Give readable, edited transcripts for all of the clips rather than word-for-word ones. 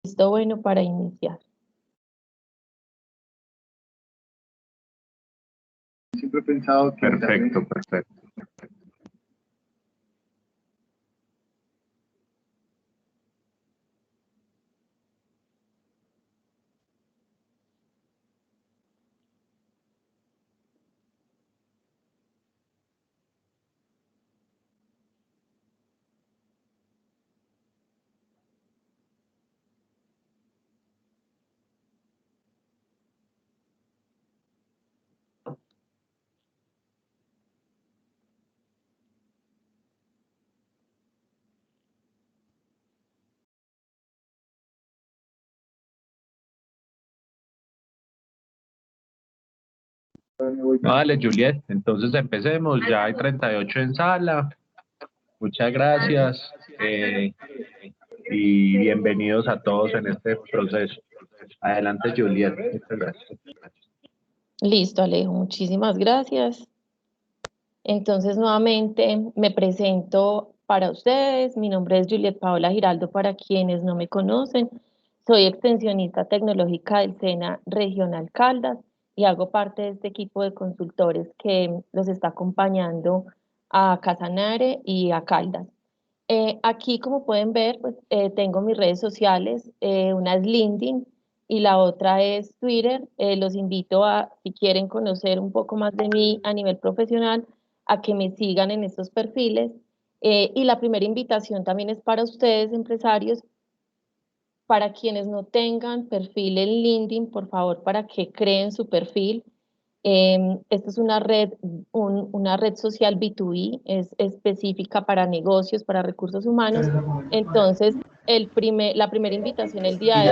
Listo, bueno, para iniciar. Siempre he pensado que... Perfecto. Vale, Juliet, entonces empecemos. Ya hay 38 en sala. Muchas gracias y bienvenidos a todos en este proceso. Adelante, Juliet. Muchas gracias. Listo, Alejo, muchísimas gracias. Entonces, nuevamente me presento para ustedes. Mi nombre es Juliet Paola Giraldo, para quienes no me conocen. Soy extensionista tecnológica del SENA Regional Caldas y hago parte de este equipo de consultores que los está acompañando a Casanare y a Caldas. Aquí, como pueden ver, pues, tengo mis redes sociales, una es LinkedIn y la otra es Twitter. Los invito a, si quieren conocer un poco más de mí a nivel profesional, a que me sigan en estos perfiles. Y la primera invitación también es para ustedes, empresarios, para quienes no tengan perfil en LinkedIn, por favor, para que creen su perfil. Esta es una red social B2B, es específica para negocios, para recursos humanos. Entonces, la primera invitación el día de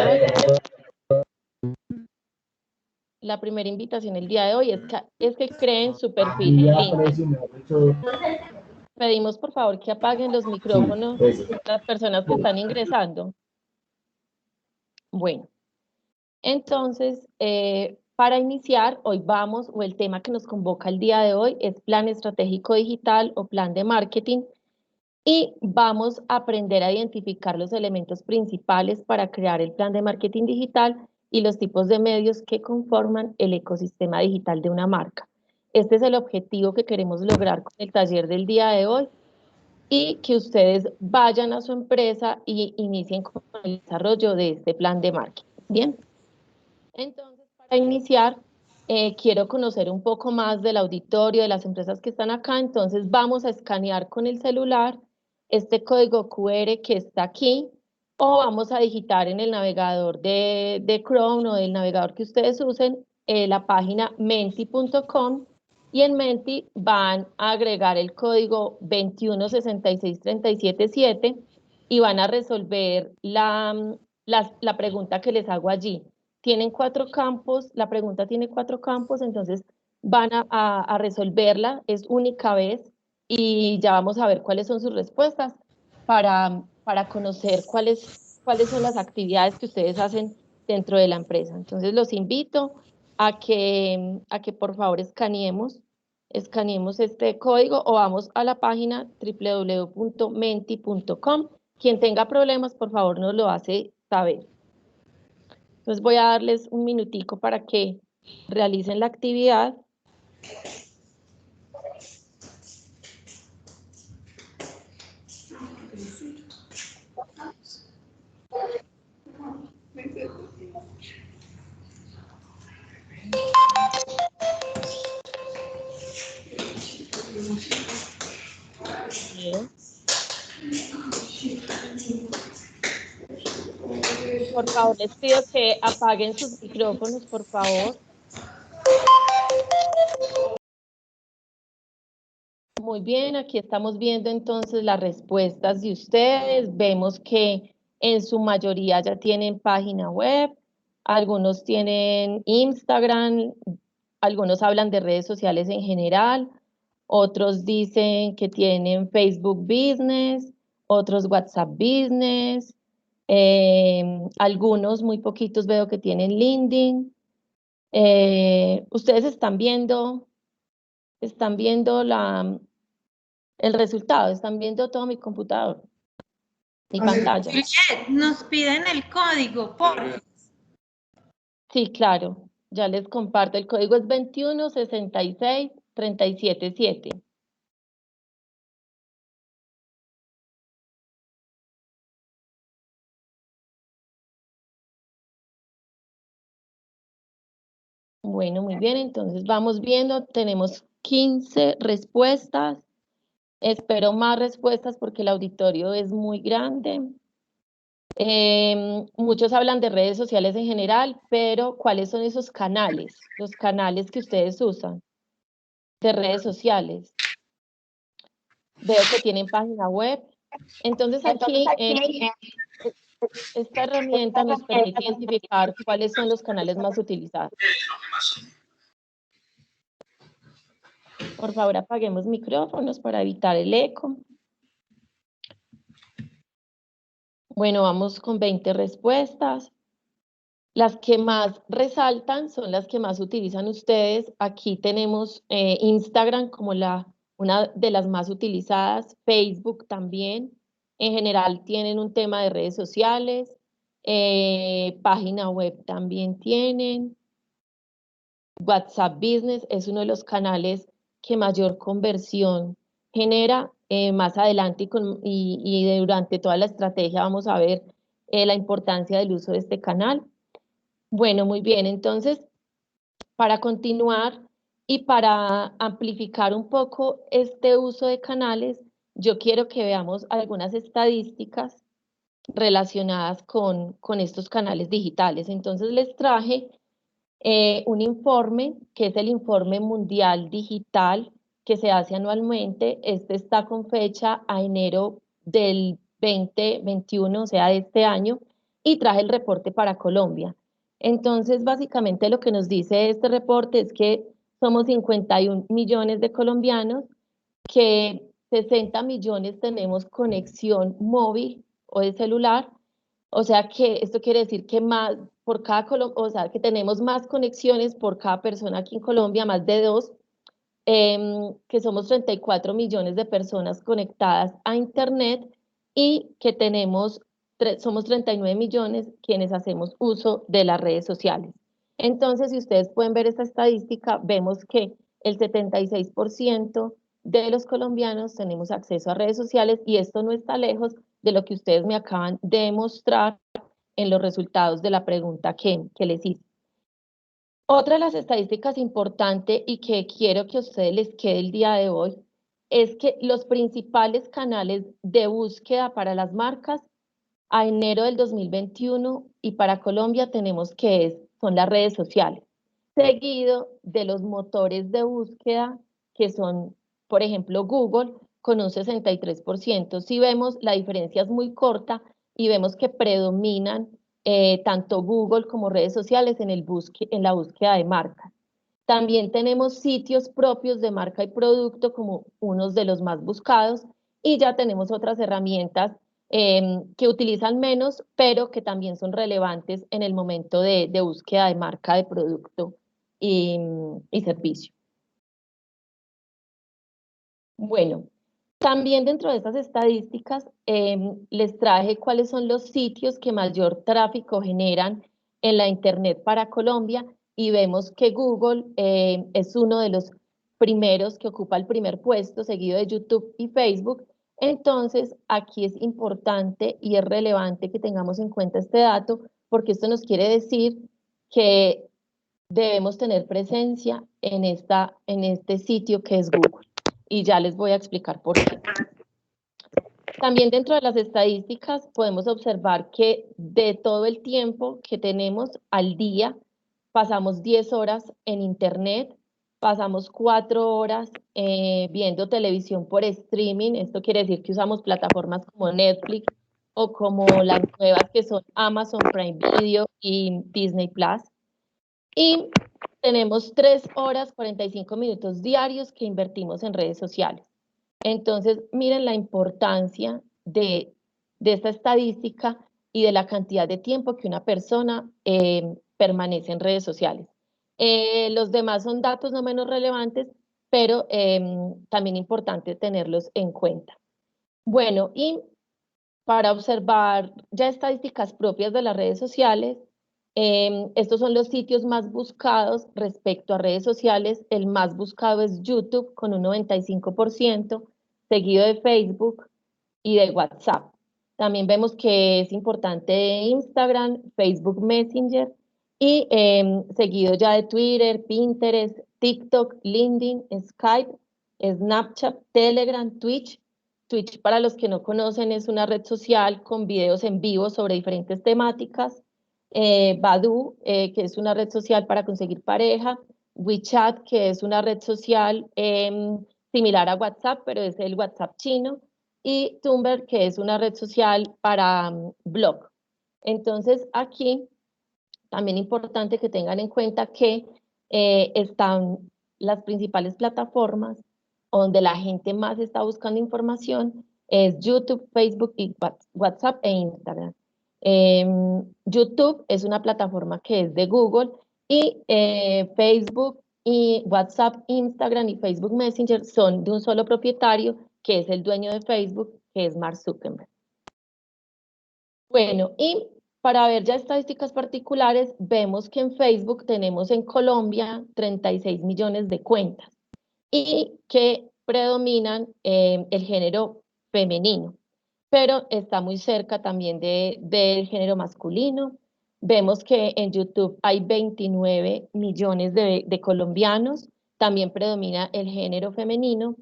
hoy, es que creen su perfil en LinkedIn. Pedimos, por favor, que apaguen los micrófonos las personas que están ingresando. Bueno. Entonces, para iniciar, o el tema que nos convoca el día de hoy es plan estratégico digital o plan de marketing, y vamos a aprender a identificar los elementos principales para crear el plan de marketing digital y los tipos de medios que conforman el ecosistema digital de una marca. Este es el objetivo que queremos lograr con el taller del día de hoy, y que ustedes vayan a su empresa y inicien con el desarrollo de este plan de marketing. Bien. Entonces, para iniciar, quiero conocer un poco más del auditorio, de las empresas que están acá. Entonces, vamos a escanear con el celular este código QR que está aquí, o vamos a digitar en el navegador de Chrome o del navegador que ustedes usen, la página menti.com, y en Menti van a agregar el código 2166377 y van a resolver la pregunta que les hago allí. Tienen 4 campos, la pregunta tiene 4 campos, entonces van a resolverla, es única vez, y ya vamos a ver cuáles son sus respuestas para conocer cuáles son las actividades que ustedes hacen dentro de la empresa. Entonces los invito a que por favor escaneemos este código, o vamos a la página www.menti.com. Quien tenga problemas, por favor, nos lo hace saber. Entonces voy a darles un minutico para que realicen la actividad. Bien. Por favor, les pido que apaguen sus micrófonos, por favor. Muy bien, aquí estamos viendo entonces las respuestas de ustedes. Vemos que en su mayoría ya tienen página web, algunos tienen Instagram, algunos hablan de redes sociales en general, otros dicen que tienen Facebook Business, otros WhatsApp Business, algunos, muy poquitos veo que tienen LinkedIn. Ustedes están viendo el resultado, están viendo todo mi computador. mi pantalla. Juliet, nos piden el código, por favor. Sí, claro. Ya les comparto. El código es 2166377. Bueno, muy bien. Entonces vamos viendo. Tenemos 15 respuestas. Espero más respuestas porque el auditorio es muy grande. Muchos hablan de redes sociales en general, pero ¿cuáles son esos canales? Los canales que ustedes usan de redes sociales. Veo que tienen página web. Entonces aquí esta herramienta nos permite identificar cuáles son los canales más utilizados. Por favor, apaguemos micrófonos para evitar el eco. Bueno, vamos con 20 respuestas. Las que más resaltan son las que más utilizan ustedes. Aquí tenemos Instagram como una de las más utilizadas, Facebook también. En general tienen un tema de redes sociales, página web también tienen. WhatsApp Business es uno de los canales que mayor conversión genera. Más adelante y durante toda la estrategia vamos a ver la importancia del uso de este canal. Bueno, muy bien, entonces, para continuar y para amplificar un poco este uso de canales, yo quiero que veamos algunas estadísticas relacionadas con estos canales digitales. Entonces, les traje un informe, que es el Informe Mundial Digital, que se hace anualmente. Este está con fecha a enero del 2021, o sea, de este año, y traje el reporte para Colombia. Entonces, básicamente lo que nos dice este reporte es que somos 51 millones de colombianos, que 60 millones tenemos conexión móvil o de celular, o sea que esto quiere decir que más por cada o sea que tenemos más conexiones por cada persona aquí en Colombia, más de 2, que somos 34 millones de personas conectadas a Internet y que somos 39 millones quienes hacemos uso de las redes sociales. Entonces, si ustedes pueden ver esta estadística, vemos que el 76% de los colombianos tenemos acceso a redes sociales y esto no está lejos de lo que ustedes me acaban de mostrar en los resultados de la pregunta que les hice. Otra de las estadísticas importantes y que quiero que a ustedes les quede el día de hoy es que los principales canales de búsqueda para las marcas a enero del 2021 y para Colombia tenemos que son las redes sociales, seguido de los motores de búsqueda que son, por ejemplo, Google con un 63%. Si vemos, la diferencia es muy corta y vemos que predominan tanto Google como redes sociales en la búsqueda de marcas. También tenemos sitios propios de marca y producto como unos de los más buscados y ya tenemos otras herramientas que utilizan menos, pero que también son relevantes en el momento de búsqueda de marca de producto y servicio. Bueno, también dentro de estas estadísticas les traje cuáles son los sitios que mayor tráfico generan en la Internet para Colombia y vemos que Google es uno de los primeros que ocupa el primer puesto, seguido de YouTube y Facebook. Entonces, aquí es importante y es relevante que tengamos en cuenta este dato porque esto nos quiere decir que debemos tener presencia en este sitio que es Google. Y ya les voy a explicar por qué. También dentro de las estadísticas podemos observar que de todo el tiempo que tenemos al día, pasamos 10 horas en Internet, pasamos 4 horas viendo televisión por streaming. Esto quiere decir que usamos plataformas como Netflix o como las nuevas que son Amazon Prime Video y Disney Plus. Y tenemos 3 horas 45 minutos diarios que invertimos en redes sociales. Entonces, miren la importancia de esta estadística y de la cantidad de tiempo que una persona permanece en redes sociales. Los demás son datos no menos relevantes, pero también importante tenerlos en cuenta. Bueno, y para observar ya estadísticas propias de las redes sociales. Estos son los sitios más buscados respecto a redes sociales. El más buscado es YouTube con un 95%, seguido de Facebook y de WhatsApp. También vemos que es importante Instagram, Facebook Messenger y seguido ya de Twitter, Pinterest, TikTok, LinkedIn, Skype, Snapchat, Telegram, Twitch. Twitch, para los que no conocen, es una red social con videos en vivo sobre diferentes temáticas. Badoo, que es una red social para conseguir pareja. WeChat, que es una red social similar a WhatsApp, pero es el WhatsApp chino. Y Tumblr, que es una red social para blog. Entonces, aquí también importante que tengan en cuenta que están las principales plataformas donde la gente más está buscando información es YouTube, Facebook y WhatsApp e Instagram. YouTube es una plataforma que es de Google y Facebook y WhatsApp, Instagram y Facebook Messenger son de un solo propietario que es el dueño de Facebook, que es Mark Zuckerberg. Bueno, y para ver ya estadísticas particulares, vemos que en Facebook tenemos en Colombia 36 millones de cuentas y que predominan el género femenino, pero está muy cerca también del género masculino. Vemos que en YouTube hay 29 millones de colombianos, también predomina el género femenino.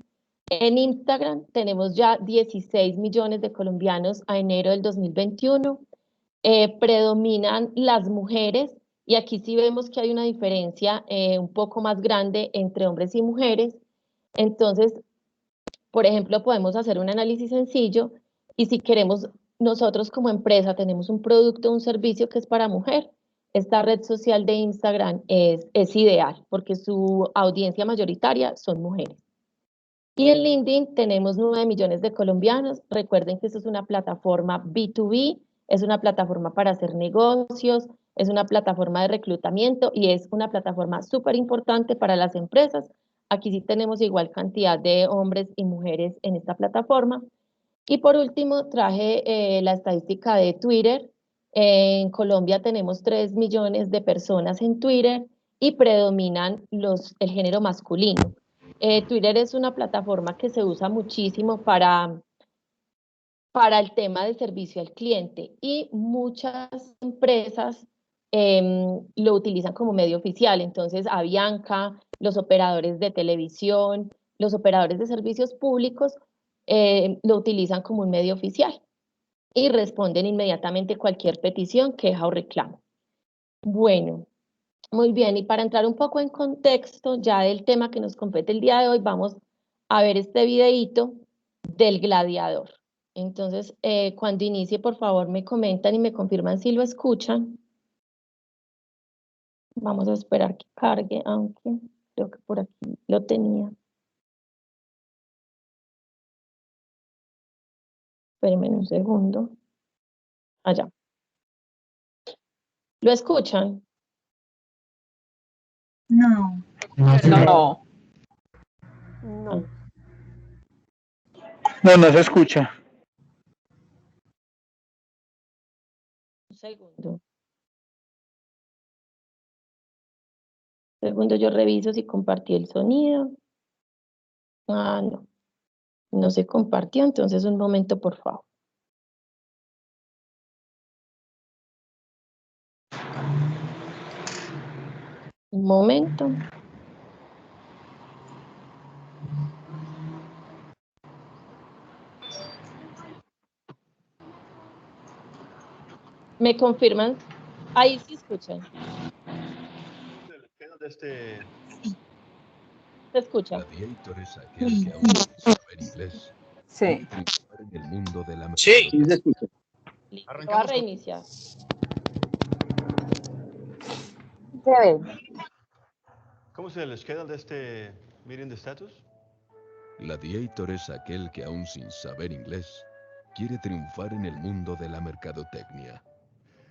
En Instagram tenemos ya 16 millones de colombianos a enero del 2021. Predominan las mujeres y aquí sí vemos que hay una diferencia un poco más grande entre hombres y mujeres. Entonces, por ejemplo, podemos hacer un análisis sencillo y si queremos, nosotros como empresa tenemos un producto o un servicio que es para mujer, esta red social de Instagram es ideal porque su audiencia mayoritaria son mujeres. Y en LinkedIn tenemos 9 millones de colombianos. Recuerden que esto es una plataforma B2B, es una plataforma para hacer negocios, es una plataforma de reclutamiento y es una plataforma súper importante para las empresas. Aquí sí tenemos igual cantidad de hombres y mujeres en esta plataforma. Y por último, traje la estadística de Twitter. En Colombia tenemos 3 millones de personas en Twitter y predominan el género masculino. Twitter es una plataforma que se usa muchísimo para el tema de servicio al cliente y muchas empresas lo utilizan como medio oficial. Entonces, Avianca, los operadores de televisión, los operadores de servicios públicos lo utilizan como un medio oficial y responden inmediatamente cualquier petición, queja o reclamo. Bueno, muy bien, y para entrar un poco en contexto ya del tema que nos compete el día de hoy, vamos a ver este videíto del gladiador. Entonces, cuando inicie, por favor, me comentan y me confirman si lo escuchan. Vamos a esperar que cargue, aunque creo que por aquí lo tenía. Espérenme un segundo. Allá. ¿Lo escuchan? No. No. No. No, no se escucha. Un segundo. Segundo, yo reviso si compartí el sonido. Ah, no. No se compartió, entonces un momento, por favor. Un momento. ¿Me confirman? Ahí sí escuchan. ¿Se escucha? Gladiator es aquel que aún sin saber inglés Sí. quiere triunfar en el mundo de la Sí, sí se escucha. Listo, voy a reiniciar. Se ve. ¿Cómo es el schedule de este meeting de status? Gladiator es aquel que aún sin saber inglés quiere triunfar en el mundo de la mercadotecnia.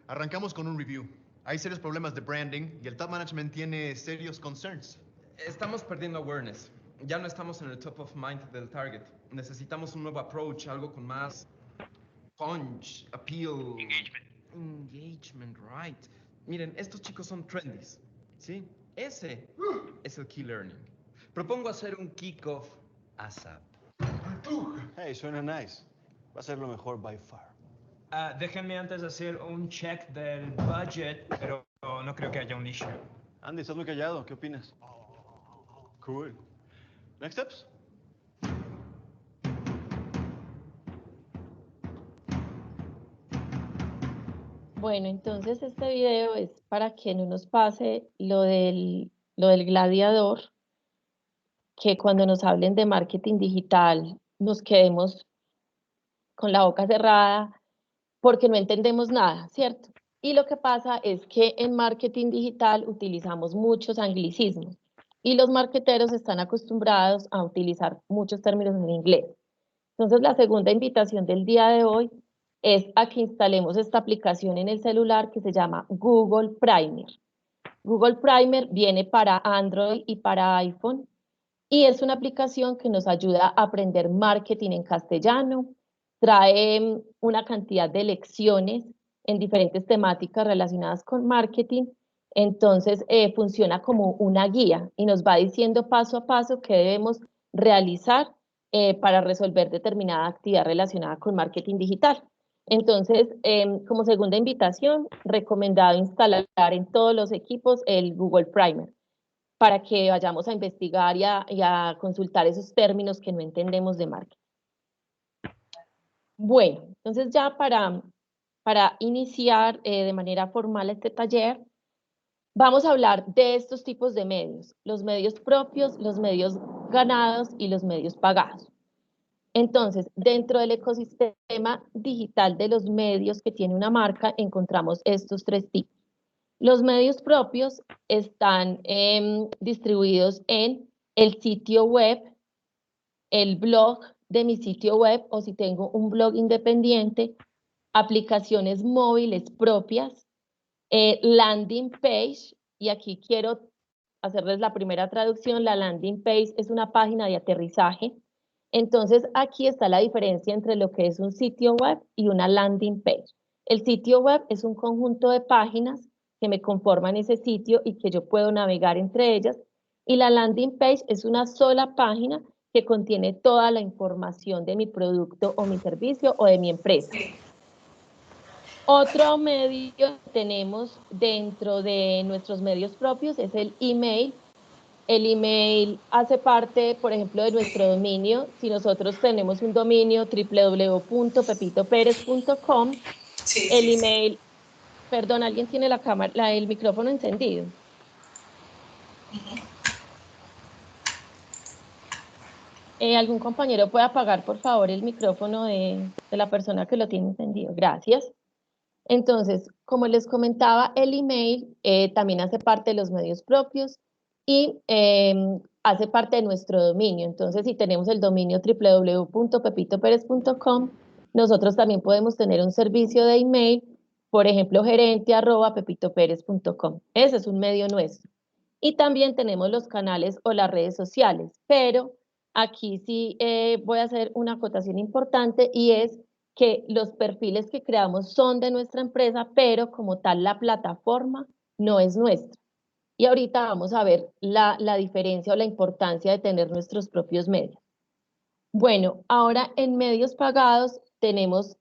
Arrancamos con un review. Hay serios problemas de branding y el top management tiene serios concerns. Estamos perdiendo awareness. Ya no estamos en el top of mind del target. Necesitamos un nuevo approach, algo con más... punch, appeal. Engagement, right. Miren, estos chicos son trendies, ¿sí? Ese es el key learning. Propongo hacer un kickoff ASAP. Hey, suena nice. Va a ser lo mejor by far. Déjenme antes hacer un check del budget, pero no creo que haya un issue. Andy, estás muy callado. ¿Qué opinas? Cool. Next steps? Bueno, entonces este video es para que no nos pase lo del gladiador, que cuando nos hablen de marketing digital nos quedemos con la boca cerrada porque no entendemos nada, ¿cierto? Y lo que pasa es que en marketing digital utilizamos muchos anglicismos y los marketeros están acostumbrados a utilizar muchos términos en inglés. Entonces, la segunda invitación del día de hoy es a que instalemos esta aplicación en el celular que se llama Google Primer. Google Primer viene para Android y para iPhone y es una aplicación que nos ayuda a aprender marketing en castellano, trae una cantidad de lecciones en diferentes temáticas relacionadas con marketing, entonces funciona como una guía y nos va diciendo paso a paso qué debemos realizar para resolver determinada actividad relacionada con marketing digital. Entonces, como segunda invitación, recomendado instalar en todos los equipos el Google Primer para que vayamos a investigar y a consultar esos términos que no entendemos de marketing. Bueno, entonces ya para iniciar de manera formal este taller, vamos a hablar de estos tipos de medios, los medios propios, los medios ganados y los medios pagados. Entonces, dentro del ecosistema digital de los medios que tiene una marca, encontramos estos tres tipos. Los medios propios están distribuidos en el sitio web, el blog de mi sitio web, o si tengo un blog independiente, aplicaciones móviles propias, landing page, y aquí quiero hacerles la primera traducción. La landing page es una página de aterrizaje. Entonces, aquí está la diferencia entre lo que es un sitio web y una landing page. El sitio web es un conjunto de páginas que me conforman ese sitio y que yo puedo navegar entre ellas. Y la landing page es una sola página que contiene toda la información de mi producto o mi servicio o de mi empresa. Otro medio que tenemos dentro de nuestros medios propios es el email. El email hace parte, por ejemplo, de nuestro dominio. Si nosotros tenemos un dominio www.pepitoperez.com, el email, perdón, alguien tiene la cámara, el micrófono encendido. ¿Algún compañero puede apagar, por favor, el micrófono de la persona que lo tiene encendido? Gracias. Entonces, como les comentaba, el email también hace parte de los medios propios y hace parte de nuestro dominio. Entonces, si tenemos el dominio www.pepitoperez.com, nosotros también podemos tener un servicio de email, por ejemplo, gerente@pepitoperez.com. Ese es un medio nuestro. Y también tenemos los canales o las redes sociales, pero aquí sí voy a hacer una acotación importante y es que los perfiles que creamos son de nuestra empresa, pero como tal la plataforma no es nuestra. Y ahorita vamos a ver la diferencia o la importancia de tener nuestros propios medios. Bueno, ahora en medios pagados tenemos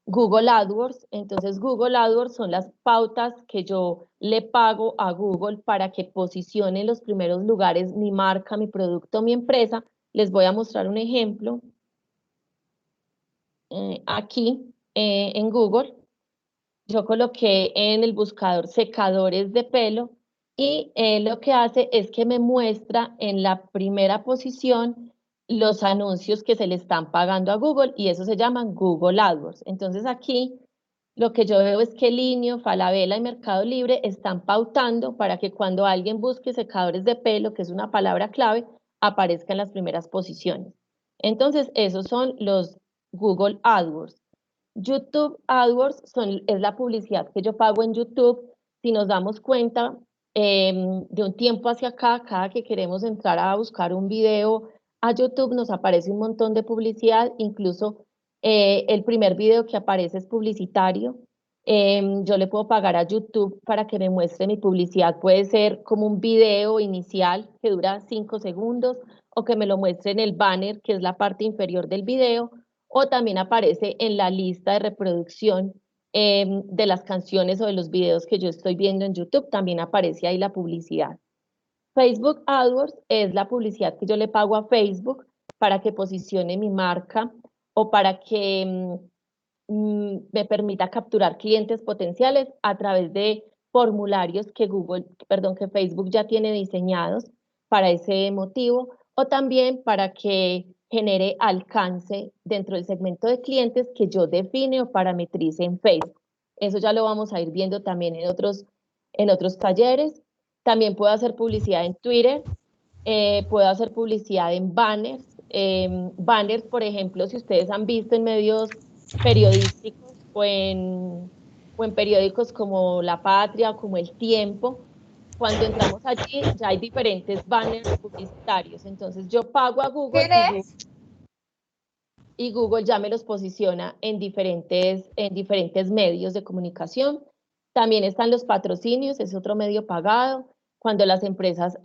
Google AdWords. Entonces Google AdWords son las pautas que yo le pago a Google para que posicione en los primeros lugares mi marca, mi producto, mi empresa. Les voy a mostrar un ejemplo. Aquí en Google, yo coloqué en el buscador secadores de pelo y lo que hace es que me muestra en la primera posición los anuncios que se le están pagando a Google y eso se llaman Google AdWords. Entonces aquí lo que yo veo es que Linio, Falabella y Mercado Libre están pautando para que cuando alguien busque secadores de pelo, que es una palabra clave, aparezca en las primeras posiciones. Entonces esos son los Google AdWords. YouTube AdWords es la publicidad que yo pago en YouTube. Si nos damos cuenta, de un tiempo hacia acá, cada que queremos entrar a buscar un video a YouTube, nos aparece un montón de publicidad, incluso El primer video que aparece es publicitario. Yo le puedo pagar a YouTube para que me muestre mi publicidad. Puede ser como un video inicial que dura 5 segundos o que me lo muestre en el banner, que es la parte inferior del video, o también aparece en la lista de reproducción de las canciones o de los videos que yo estoy viendo en YouTube. También aparece ahí la publicidad. Facebook AdWords es la publicidad que yo le pago a Facebook para que posicione mi marca o para que me permita capturar clientes potenciales a través de formularios que que Facebook ya tiene diseñados para ese motivo, o también para que genere alcance dentro del segmento de clientes que yo define o parametrice en Facebook. Eso ya lo vamos a ir viendo también en otros talleres. También puedo hacer publicidad en Twitter, puedo hacer publicidad en banners. Banners, por ejemplo, si ustedes han visto en medios periodísticos o en periódicos como La Patria o como El Tiempo, cuando entramos allí ya hay diferentes banners publicitarios. Entonces yo pago a Google y Google ya me los posiciona en diferentes medios de comunicación. También están los patrocinios, es otro medio pagado. Cuando las empresas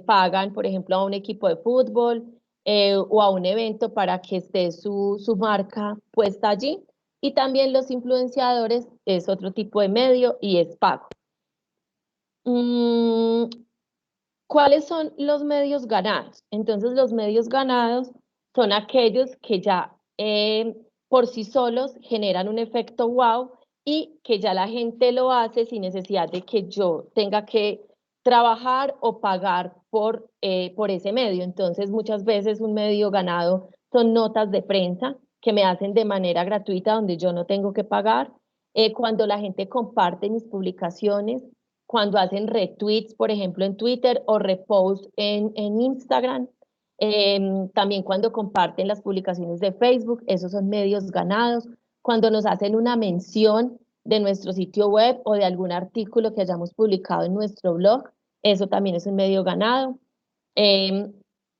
pagan, por ejemplo, a un equipo de fútbol o a un evento para que esté su marca puesta allí. Y también los influenciadores es otro tipo de medio y es pago. ¿Cuáles son los medios ganados? Entonces, los medios ganados son aquellos que ya por sí solos generan un efecto wow y que ya la gente lo hace sin necesidad de que yo tenga que trabajar o pagar por ese medio. Entonces, muchas veces un medio ganado son notas de prensa que me hacen de manera gratuita donde yo no tengo que pagar. Cuando la gente comparte mis publicaciones, cuando hacen retweets, por ejemplo, en Twitter o repost en Instagram, también cuando comparten las publicaciones de Facebook, esos son medios ganados. Cuando nos hacen una mención de nuestro sitio web o de algún artículo que hayamos publicado en nuestro blog, eso también es un medio ganado.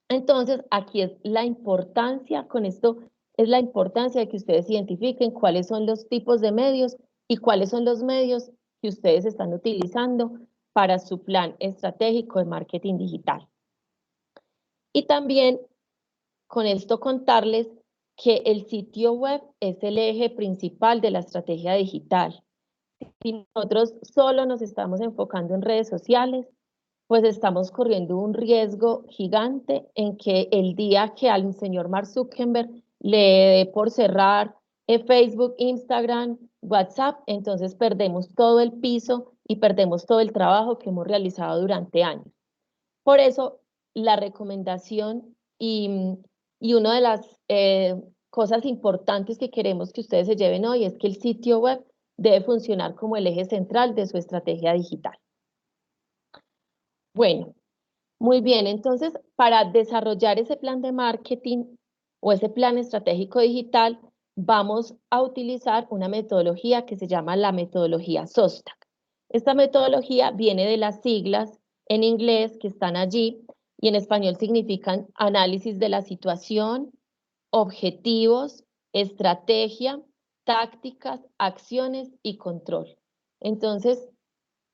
Entonces, aquí es la importancia, con esto es la importancia de que ustedes identifiquen cuáles son los tipos de medios y cuáles son los medios que ustedes están utilizando para su plan estratégico de marketing digital. Y también con esto contarles que el sitio web es el eje principal de la estrategia digital. Si nosotros solo nos estamos enfocando en redes sociales, pues estamos corriendo un riesgo gigante en que el día que al señor Mark Zuckerberg le dé por cerrar Facebook, Instagram, WhatsApp, entonces perdemos todo el piso y perdemos todo el trabajo que hemos realizado durante años. Por eso, la recomendación y una de las cosas importantes que queremos que ustedes se lleven hoy es que el sitio web debe funcionar como el eje central de su estrategia digital. Bueno, muy bien, entonces para desarrollar ese plan de marketing o ese plan estratégico digital, vamos a utilizar una metodología que se llama la metodología SOSTAC. Esta metodología viene de las siglas en inglés que están allí y en español significan análisis de la situación, objetivos, estrategia, tácticas, acciones y control. Entonces,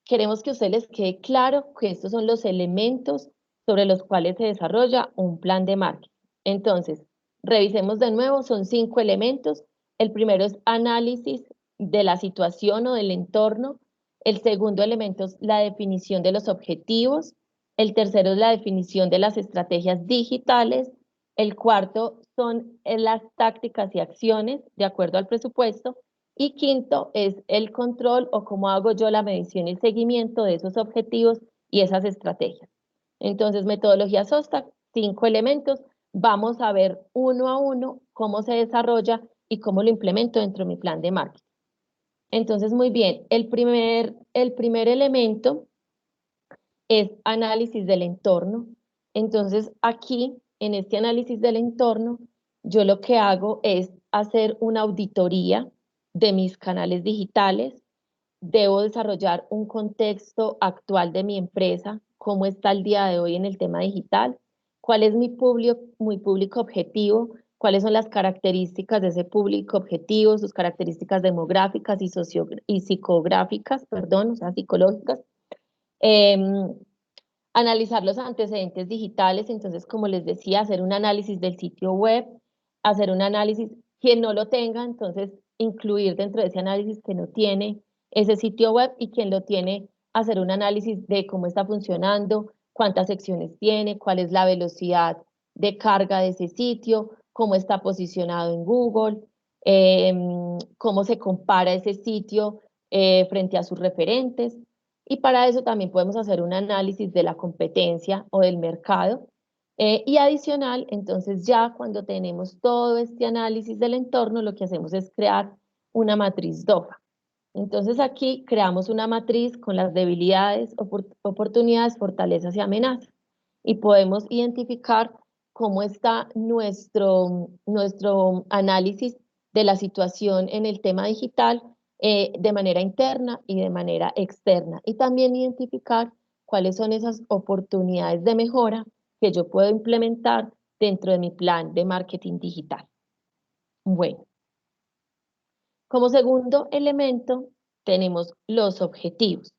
queremos que a ustedes les quede claro que estos son los elementos sobre los cuales se desarrolla un plan de marketing. Entonces, revisemos de nuevo, son 5 elementos. El primero es análisis de la situación o del entorno. El segundo elemento es la definición de los objetivos. El tercero es la definición de las estrategias digitales. El cuarto son las tácticas y acciones de acuerdo al presupuesto. Y quinto es el control o cómo hago yo la medición y el seguimiento de esos objetivos y esas estrategias. Entonces, metodología SOSTAC, 5 elementos. Vamos a ver uno a uno cómo se desarrolla y cómo lo implemento dentro de mi plan de marketing. Entonces, muy bien, el primer elemento es análisis del entorno. Entonces, aquí, en este análisis del entorno, yo lo que hago es hacer una auditoría de mis canales digitales. Debo desarrollar un contexto actual de mi empresa, cómo está el día de hoy en el tema digital, cuál es mi público objetivo, cuáles son las características de ese público objetivo, sus características demográficas y psicográficas, perdón, o sea, psicológicas. Analizar los antecedentes digitales, entonces, como les decía, hacer un análisis del sitio web, hacer un análisis, quien no lo tenga, entonces, incluir dentro de ese análisis que no tiene ese sitio web, y quien lo tiene, hacer un análisis de cómo está funcionando, cuántas secciones tiene, cuál es la velocidad de carga de ese sitio, cómo está posicionado en Google, cómo se compara ese sitio frente a sus referentes. Y para eso también podemos hacer un análisis de la competencia o del mercado. Y adicional, entonces ya cuando tenemos todo este análisis del entorno, lo que hacemos es crear una matriz DOFA. Entonces aquí creamos una matriz con las debilidades, oportunidades, fortalezas y amenazas. Y podemos identificar cómo está nuestro análisis de la situación en el tema digital de manera interna y de manera externa. Y también identificar cuáles son esas oportunidades de mejora que yo puedo implementar dentro de mi plan de marketing digital. Bueno. Como segundo elemento, tenemos los objetivos.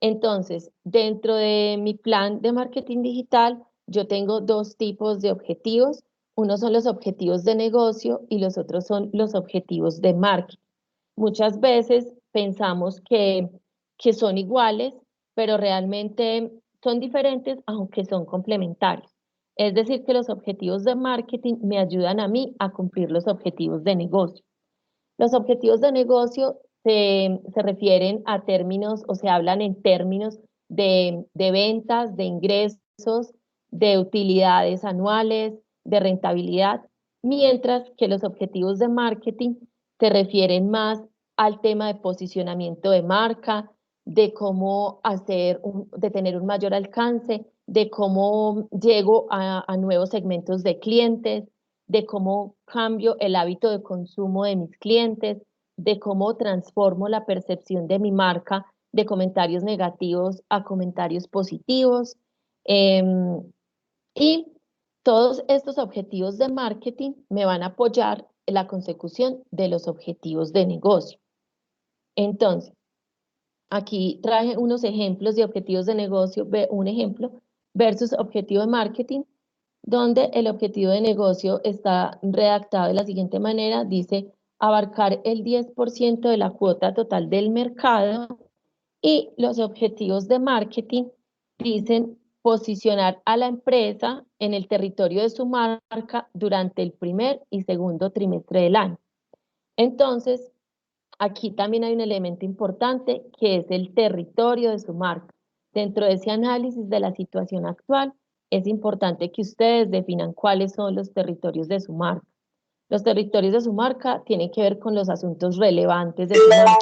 Entonces, dentro de mi plan de marketing digital, yo tengo dos tipos de objetivos. Uno son los objetivos de negocio y los otros son los objetivos de marketing. Muchas veces pensamos que son iguales, pero realmente son diferentes, aunque son complementarios. Es decir, que los objetivos de marketing me ayudan a mí a cumplir los objetivos de negocio. Los objetivos de negocio se refieren a términos, o se hablan en términos de ventas, de ingresos, de utilidades anuales, de rentabilidad, mientras que los objetivos de marketing se refieren más al tema de posicionamiento de marca, de cómo de tener un mayor alcance, de cómo llego a nuevos segmentos de clientes, de cómo cambio el hábito de consumo de mis clientes, de cómo transformo la percepción de mi marca de comentarios negativos a comentarios positivos. Y todos estos objetivos de marketing me van a apoyar en la consecución de los objetivos de negocio. Entonces, aquí traje unos ejemplos de objetivos de negocio, un ejemplo versus objetivo de marketing, donde el objetivo de negocio está redactado de la siguiente manera, dice abarcar el 10% de la cuota total del mercado, y los objetivos de marketing dicen posicionar a la empresa en el territorio de su marca durante el primer y segundo trimestre del año. Entonces, aquí también hay un elemento importante que es el territorio de su marca. Dentro de ese análisis de la situación actual, es importante que ustedes definan cuáles son los territorios de su marca. Los territorios de su marca tienen que ver con los asuntos relevantes de su marca.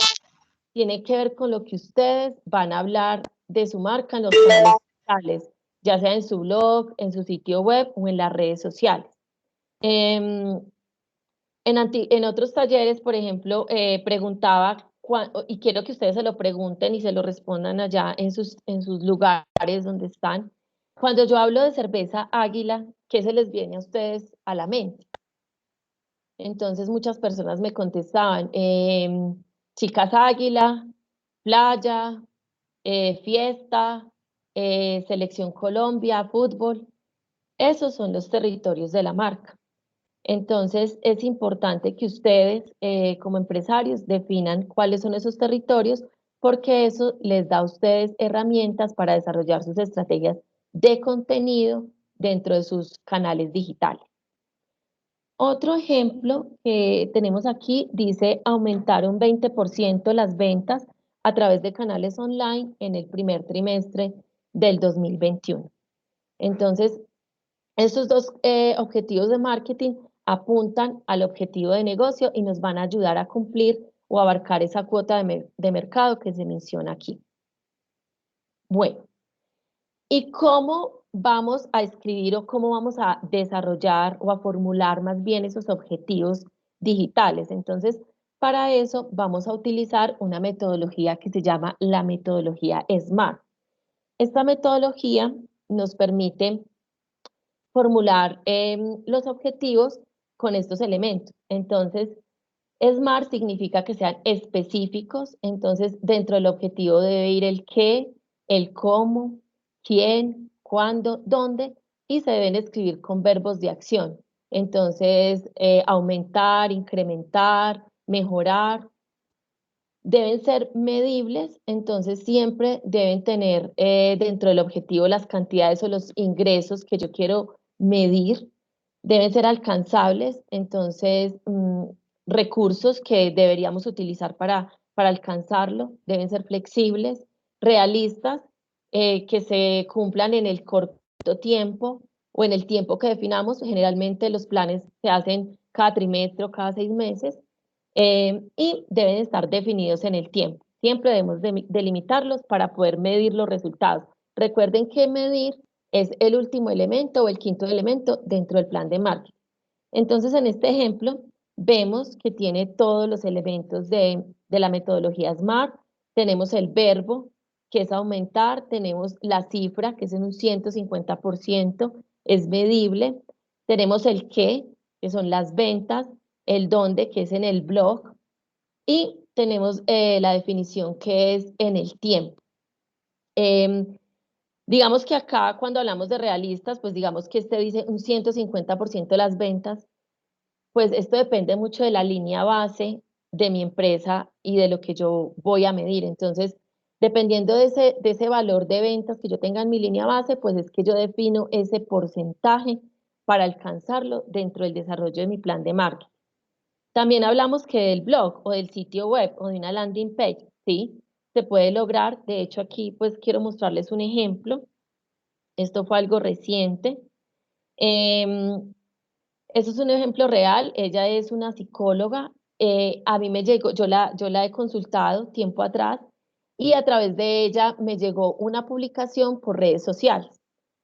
Tiene que ver con lo que ustedes van a hablar de su marca en los canales digitales, ya sea en su blog, en su sitio web o en las redes sociales. En otros talleres, por ejemplo, preguntaba, y quiero que ustedes se lo pregunten y se lo respondan allá en sus lugares donde están. Cuando yo hablo de cerveza Águila, ¿qué se les viene a ustedes a la mente? Entonces muchas personas me contestaban, Chicas Águila, playa, fiesta, Selección Colombia, fútbol. Esos son los territorios de la marca. Entonces es importante que ustedes como empresarios definan cuáles son esos territorios, porque eso les da a ustedes herramientas para desarrollar sus estrategias de contenido dentro de sus canales digitales. Otro ejemplo que tenemos aquí dice aumentar un 20% las ventas a través de canales online en el primer trimestre del 2021. Entonces, estos dos objetivos de marketing apuntan al objetivo de negocio y nos van a ayudar a cumplir o abarcar esa cuota de mercado que se menciona aquí. Bueno, ¿y cómo vamos a escribir o cómo vamos a desarrollar o a formular más bien esos objetivos digitales? Entonces, para eso vamos a utilizar una metodología que se llama la metodología SMART. Esta metodología nos permite formular los objetivos con estos elementos. Entonces, SMART significa que sean específicos, entonces dentro del objetivo debe ir el qué, el cómo, quién, cuándo, dónde, y se deben escribir con verbos de acción. Entonces, aumentar, incrementar, mejorar, deben ser medibles, entonces siempre deben tener dentro del objetivo las cantidades o los ingresos que yo quiero medir, deben ser alcanzables, entonces recursos que deberíamos utilizar para alcanzarlo, deben ser flexibles, realistas, que se cumplan en el corto tiempo o en el tiempo que definamos. Generalmente los planes se hacen cada trimestre o cada 6 meses, y deben estar definidos en el tiempo. Siempre debemos delimitarlos para poder medir los resultados. Recuerden que medir es el último elemento o el quinto elemento dentro del plan de marketing. Entonces, en este ejemplo, vemos que tiene todos los elementos de la metodología SMART. Tenemos el verbo, que es aumentar, tenemos la cifra, que es en un 150%, es medible. Tenemos el qué, que son las ventas, el dónde, que es en el blog, y tenemos la definición, que es en el tiempo. Digamos que acá cuando hablamos de realistas, pues digamos que este dice un 150% de las ventas, pues esto depende mucho de la línea base de mi empresa y de lo que yo voy a medir. Entonces, dependiendo de ese valor de ventas que yo tenga en mi línea base, pues es que yo defino ese porcentaje para alcanzarlo dentro del desarrollo de mi plan de marketing. También hablamos que del blog o del sitio web o de una landing page, ¿sí? Se puede lograr. De hecho, aquí pues quiero mostrarles un ejemplo. Esto fue algo reciente. Eso es un ejemplo real. Ella es una psicóloga. A mí me llegó, yo la he consultado tiempo atrás y a través de ella me llegó una publicación por redes sociales.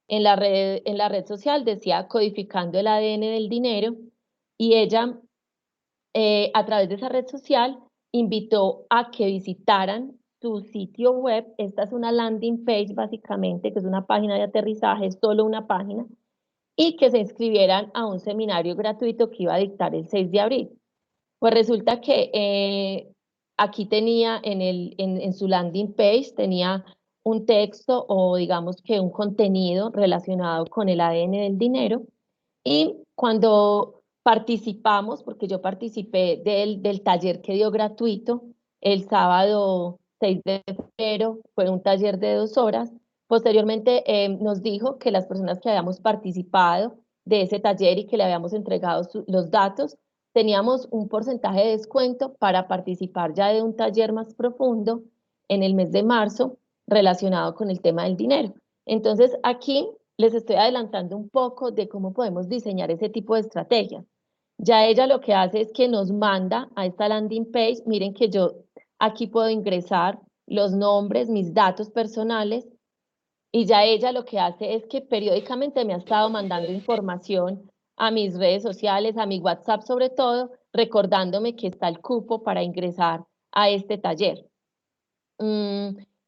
En la red social decía codificando el ADN del dinero, y ella a través de esa red social invitó a que visitaran su sitio web. Esta es una landing page básicamente, que es una página de aterrizaje, es solo una página, y que se inscribieran a un seminario gratuito que iba a dictar el 6 de abril. Pues resulta que aquí tenía en su landing page, tenía un texto o digamos que un contenido relacionado con el ADN del dinero, y cuando participamos, porque yo participé del taller que dio gratuito el sábado 6 de febrero, fue un taller de 2 horas. Posteriormente nos dijo que las personas que habíamos participado de ese taller y que le habíamos entregado los datos, teníamos un porcentaje de descuento para participar ya de un taller más profundo en el mes de marzo relacionado con el tema del dinero. Entonces aquí les estoy adelantando un poco de cómo podemos diseñar ese tipo de estrategias. Ya ella lo que hace es que nos manda a esta landing page. Miren que yo aquí puedo ingresar los nombres, mis datos personales, y ya ella lo que hace es que periódicamente me ha estado mandando información a mis redes sociales, a mi WhatsApp sobre todo, recordándome que está el cupo para ingresar a este taller.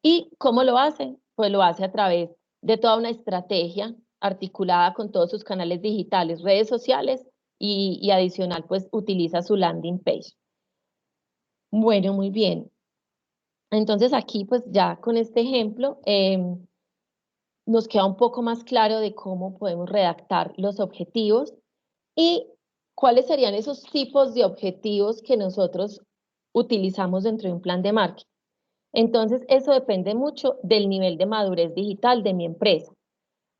¿Y cómo lo hace? Pues lo hace a través de toda una estrategia articulada con todos sus canales digitales, redes sociales, y adicional pues utiliza su landing page. Bueno, muy bien. Entonces aquí pues ya con este ejemplo nos queda un poco más claro de cómo podemos redactar los objetivos y cuáles serían esos tipos de objetivos que nosotros utilizamos dentro de un plan de marketing. Entonces, eso depende mucho del nivel de madurez digital de mi empresa.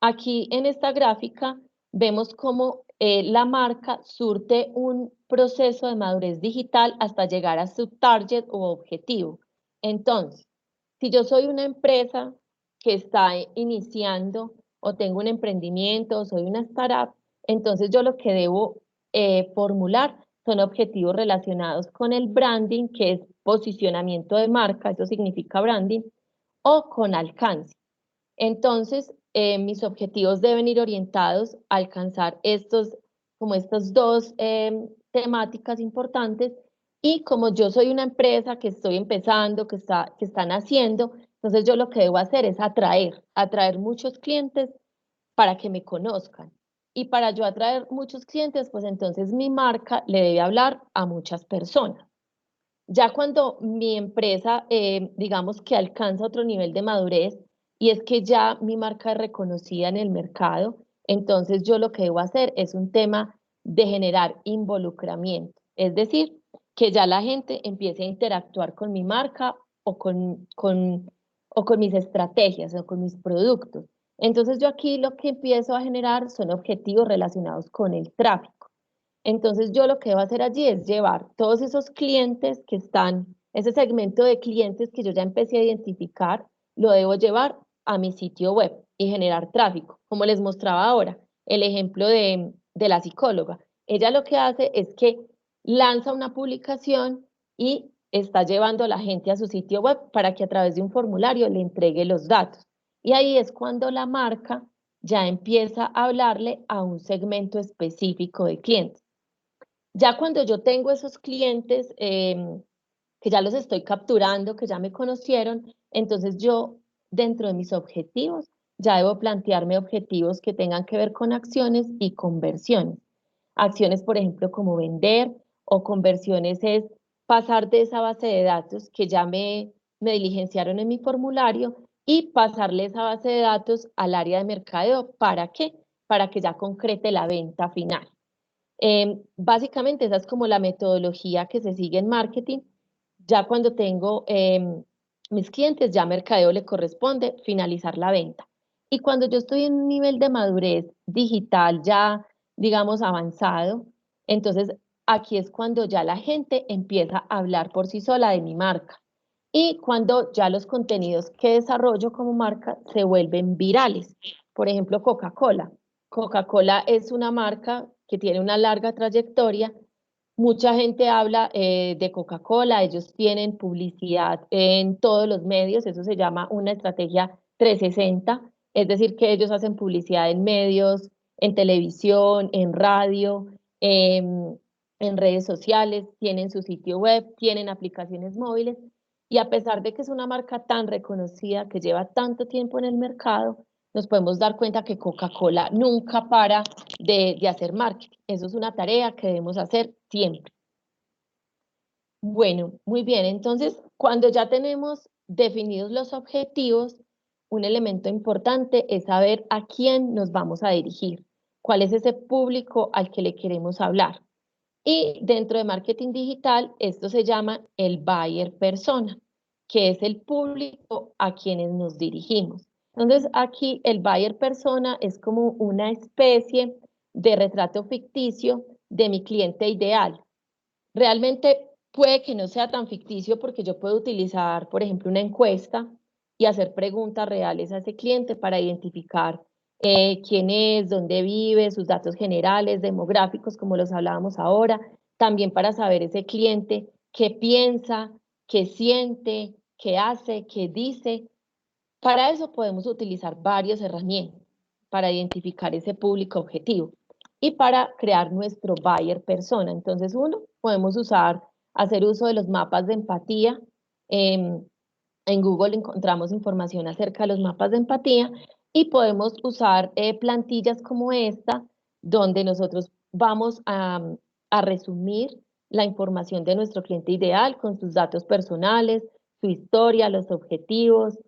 Aquí en esta gráfica vemos cómo la marca surte un proceso de madurez digital hasta llegar a su target o objetivo. Entonces, si yo soy una empresa que está iniciando o tengo un emprendimiento o soy una startup, entonces yo lo que debo formular son objetivos relacionados con el branding, que es posicionamiento de marca, eso significa branding, o con alcance. Entonces, mis objetivos deben ir orientados a alcanzar estas dos temáticas importantes, y como yo soy una empresa que estoy empezando, que están haciendo, entonces yo lo que debo hacer es atraer muchos clientes para que me conozcan. Y para yo atraer muchos clientes, pues entonces mi marca le debe hablar a muchas personas. Ya cuando mi empresa, digamos que alcanza otro nivel de madurez y es que ya mi marca es reconocida en el mercado, entonces yo lo que debo hacer es un tema de generar involucramiento. Es decir, que ya la gente empiece a interactuar con mi marca o o con mis estrategias o con mis productos. Entonces yo aquí lo que empiezo a generar son objetivos relacionados con el tráfico. Entonces yo lo que debo hacer allí es llevar todos esos clientes que están, ese segmento de clientes que yo ya empecé a identificar, lo debo llevar a mi sitio web y generar tráfico, como les mostraba ahora, el ejemplo de la psicóloga. Ella lo que hace es que lanza una publicación y está llevando a la gente a su sitio web para que a través de un formulario le entregue los datos. Y ahí es cuando la marca ya empieza a hablarle a un segmento específico de clientes. Ya cuando yo tengo esos clientes que ya los estoy capturando, que ya me conocieron, entonces yo dentro de mis objetivos ya debo plantearme objetivos que tengan que ver con acciones y conversiones. Acciones, por ejemplo, como vender o conversiones es pasar de esa base de datos que ya me diligenciaron en mi formulario y pasarle esa base de datos al área de mercadeo. ¿Para qué? Para que ya concrete la venta final. Básicamente esa es como la metodología que se sigue en marketing. Ya cuando tengo mis clientes, ya a mercadeo le corresponde finalizar la venta. Y cuando yo estoy en un nivel de madurez digital ya, digamos, avanzado, entonces aquí es cuando ya la gente empieza a hablar por sí sola de mi marca. Y cuando ya los contenidos que desarrollo como marca se vuelven virales. Por ejemplo, Coca-Cola. Coca-Cola es una marca que tiene una larga trayectoria. Mucha gente habla de Coca-Cola, ellos tienen publicidad en todos los medios, eso se llama una estrategia 360, es decir, que ellos hacen publicidad en medios, en televisión, en radio, en redes sociales, tienen su sitio web, tienen aplicaciones móviles, y a pesar de que es una marca tan reconocida, que lleva tanto tiempo en el mercado, nos podemos dar cuenta que Coca-Cola nunca para de hacer marketing. Eso es una tarea que debemos hacer siempre. Bueno, muy bien. Entonces, cuando ya tenemos definidos los objetivos, un elemento importante es saber a quién nos vamos a dirigir, cuál es ese público al que le queremos hablar. Y dentro de marketing digital, esto se llama el buyer persona, que es el público a quienes nos dirigimos. Entonces, aquí el buyer persona es como una especie de retrato ficticio de mi cliente ideal. Realmente puede que no sea tan ficticio porque yo puedo utilizar, por ejemplo, una encuesta y hacer preguntas reales a ese cliente para identificar quién es, dónde vive, sus datos generales, demográficos, como los hablábamos ahora, también para saber ese cliente qué piensa, qué siente, qué hace, qué dice. Para eso podemos utilizar varias herramientas para identificar ese público objetivo y para crear nuestro buyer persona. Entonces, podemos hacer uso de los mapas de empatía. En Google encontramos información acerca de los mapas de empatía y podemos usar plantillas como esta, donde nosotros vamos a resumir la información de nuestro cliente ideal con sus datos personales, su historia, los objetivos,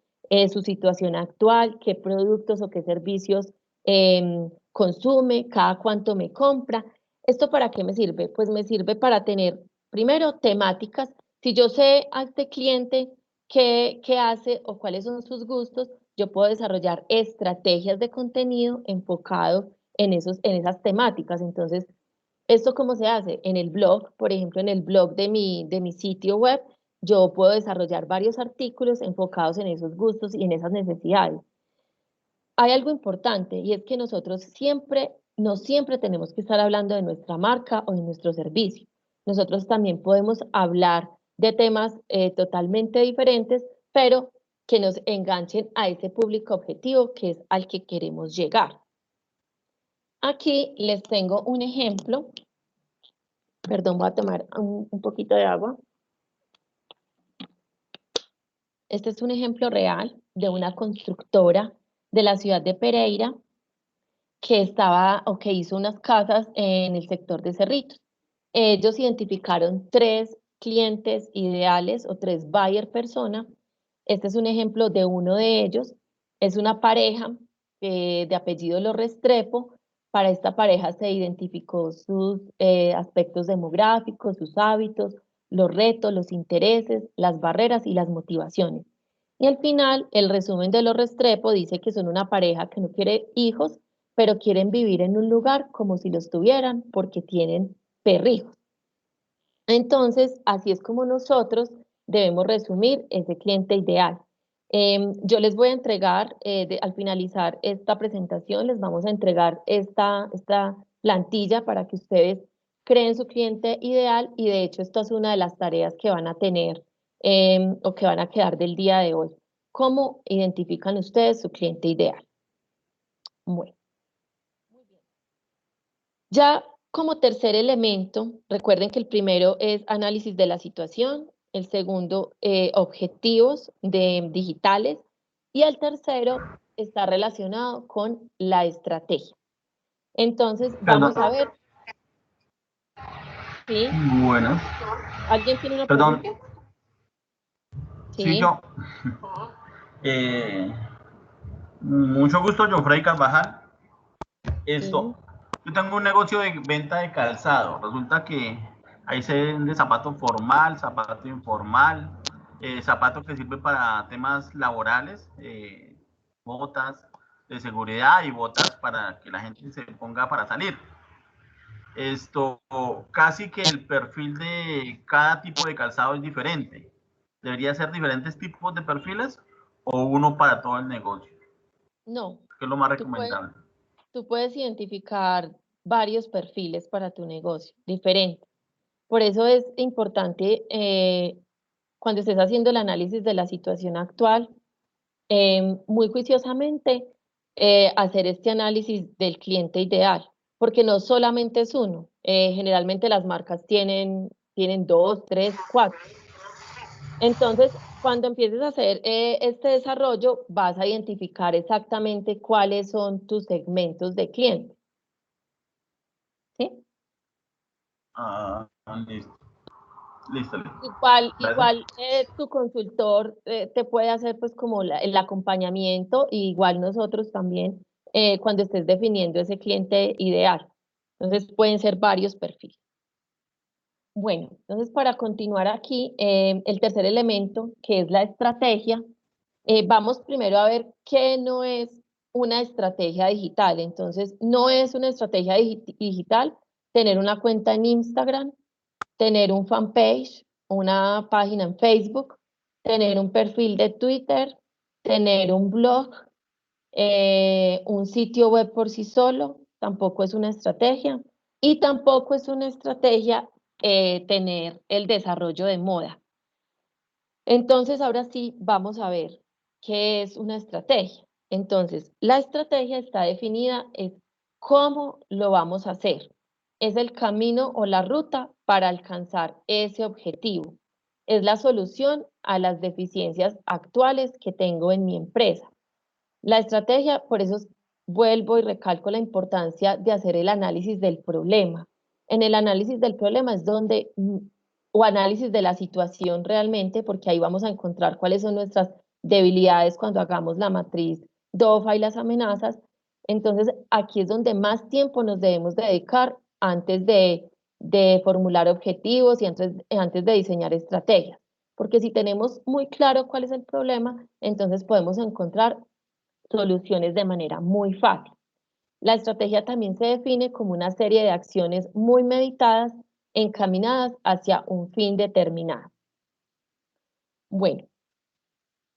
su situación actual, qué productos o qué servicios consume, cada cuánto me compra. ¿Esto para qué me sirve? Pues me sirve para tener, primero, temáticas. Si yo sé a este cliente qué hace o cuáles son sus gustos, yo puedo desarrollar estrategias de contenido enfocado en esas temáticas. Entonces, ¿esto cómo se hace? En el blog, por ejemplo, en el blog de mi sitio web, yo puedo desarrollar varios artículos enfocados en esos gustos y en esas necesidades. Hay algo importante y es que nosotros no siempre tenemos que estar hablando de nuestra marca o de nuestro servicio. Nosotros también podemos hablar de temas totalmente diferentes, pero que nos enganchen a ese público objetivo que es al que queremos llegar. Aquí les tengo un ejemplo. Perdón, voy a tomar un poquito de agua. Este es un ejemplo real de una constructora de la ciudad de Pereira que estaba o que hizo unas casas en el sector de Cerritos. Ellos identificaron 3 clientes ideales o 3 buyer persona. Este es un ejemplo de uno de ellos. Es una pareja de apellido Los Restrepo. Para esta pareja se identificó sus aspectos demográficos, sus hábitos, los retos, los intereses, las barreras y las motivaciones. Y al final, el resumen de Los Restrepo dice que son una pareja que no quiere hijos, pero quieren vivir en un lugar como si los tuvieran porque tienen perrijos. Entonces, así es como nosotros debemos resumir ese cliente ideal. Yo les voy a entregar, al finalizar esta presentación, les vamos a entregar esta plantilla para que ustedes creen su cliente ideal y de hecho esta es una de las tareas que van a tener o que van a quedar del día de hoy. ¿Cómo identifican ustedes su cliente ideal? Bueno. Ya como tercer elemento, recuerden que el primero es análisis de la situación, el segundo, objetivos digitales, y el tercero está relacionado con la estrategia. Entonces, vamos a ver. ¿Sí? Buenas. ¿Alguien tiene una Perdón. pregunta? Sí, yo. Mucho gusto, Jofrey Carvajal. Yo tengo un negocio de venta de calzado. Resulta que ahí se vende zapato formal, zapato informal, zapato que sirve para temas laborales, botas de seguridad y botas para que la gente se ponga para salir. Casi que el perfil de cada tipo de calzado es diferente. ¿Debería ser diferentes tipos de perfiles o uno para todo el negocio? No. ¿Qué es lo más recomendable? Tú puedes identificar varios perfiles para tu negocio, diferentes. Por eso es importante, cuando estés haciendo el análisis de la situación actual, muy juiciosamente hacer este análisis del cliente ideal, porque no solamente es uno. Generalmente las marcas tienen 2, 3, 4. Entonces, cuando empieces a hacer este desarrollo, vas a identificar exactamente cuáles son tus segmentos de cliente. ¿Sí? Listo. Listo. Igual tu consultor te puede hacer pues como el acompañamiento, y igual nosotros también cuando estés definiendo ese cliente ideal. Entonces pueden ser varios perfiles. Bueno, entonces para continuar aquí, el tercer elemento, que es la estrategia, vamos primero a ver qué no es una estrategia digital. Entonces, no es una estrategia digital tener una cuenta en Instagram, tener un fanpage, una página en Facebook, tener un perfil de Twitter, tener un blog, un sitio web por sí solo, tampoco es una estrategia. Y tampoco es una estrategia tener el desarrollo de moda. Entonces, ahora sí, vamos a ver qué es una estrategia. Entonces, la estrategia está definida, es cómo lo vamos a hacer. Es el camino o la ruta para alcanzar ese objetivo. Es la solución a las deficiencias actuales que tengo en mi empresa. La estrategia, por eso vuelvo y recalco la importancia de hacer el análisis del problema. En el análisis del problema es donde, o análisis de la situación realmente, porque ahí vamos a encontrar cuáles son nuestras debilidades cuando hagamos la matriz DOFA y las amenazas. Entonces, aquí es donde más tiempo nos debemos dedicar antes de formular objetivos y antes de diseñar estrategias. Porque si tenemos muy claro cuál es el problema, entonces podemos encontrar soluciones de manera muy fácil. La estrategia también se define como una serie de acciones muy meditadas, encaminadas hacia un fin determinado. Bueno,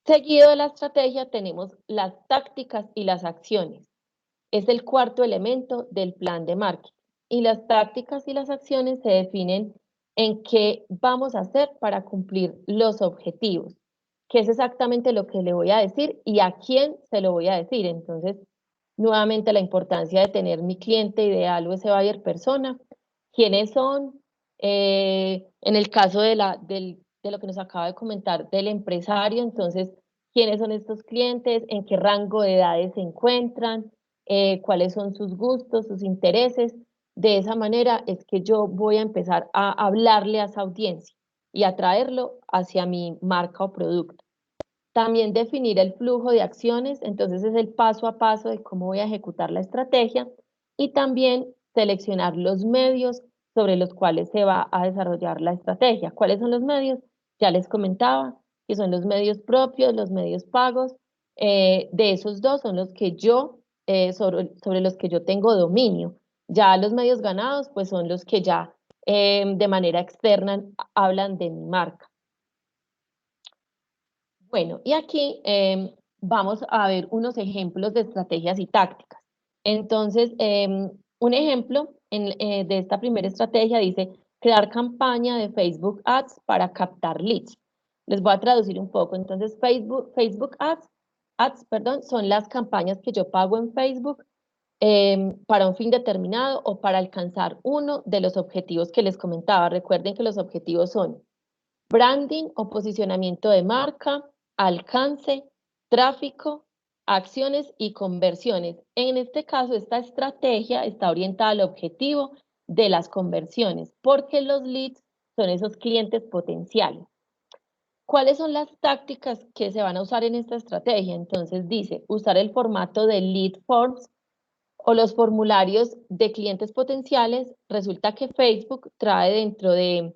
seguido de la estrategia tenemos las tácticas y las acciones. Es el cuarto elemento del plan de marketing. Y las tácticas y las acciones se definen en qué vamos a hacer para cumplir los objetivos, que es exactamente lo que le voy a decir y a quién se lo voy a decir. Entonces, nuevamente la importancia de tener mi cliente ideal o ese buyer persona, quiénes son, en el caso de lo que nos acaba de comentar del empresario, entonces, quiénes son estos clientes, en qué rango de edades se encuentran, cuáles son sus gustos, sus intereses. De esa manera es que yo voy a empezar a hablarle a esa audiencia y atraerlo hacia mi marca o producto. También definir el flujo de acciones, entonces es el paso a paso de cómo voy a ejecutar la estrategia, y también seleccionar los medios sobre los cuales se va a desarrollar la estrategia. ¿Cuáles son los medios? Ya les comentaba que son los medios propios, los medios pagos. De esos dos son los que yo, sobre los que yo tengo dominio. Ya los medios ganados, pues son los que ya de manera externa hablan de mi marca. Bueno, y aquí vamos a ver unos ejemplos de estrategias y tácticas. Entonces, un ejemplo de esta primera estrategia dice, crear campaña de Facebook Ads para captar leads. Les voy a traducir un poco. Entonces, Facebook Ads, son las campañas que yo pago en Facebook para un fin determinado o para alcanzar uno de los objetivos que les comentaba. Recuerden que los objetivos son branding o posicionamiento de marca, alcance, tráfico, acciones y conversiones. En este caso, esta estrategia está orientada al objetivo de las conversiones, porque los leads son esos clientes potenciales. ¿Cuáles son las tácticas que se van a usar en esta estrategia? Entonces dice, usar el formato de lead forms o los formularios de clientes potenciales. Resulta que Facebook trae dentro del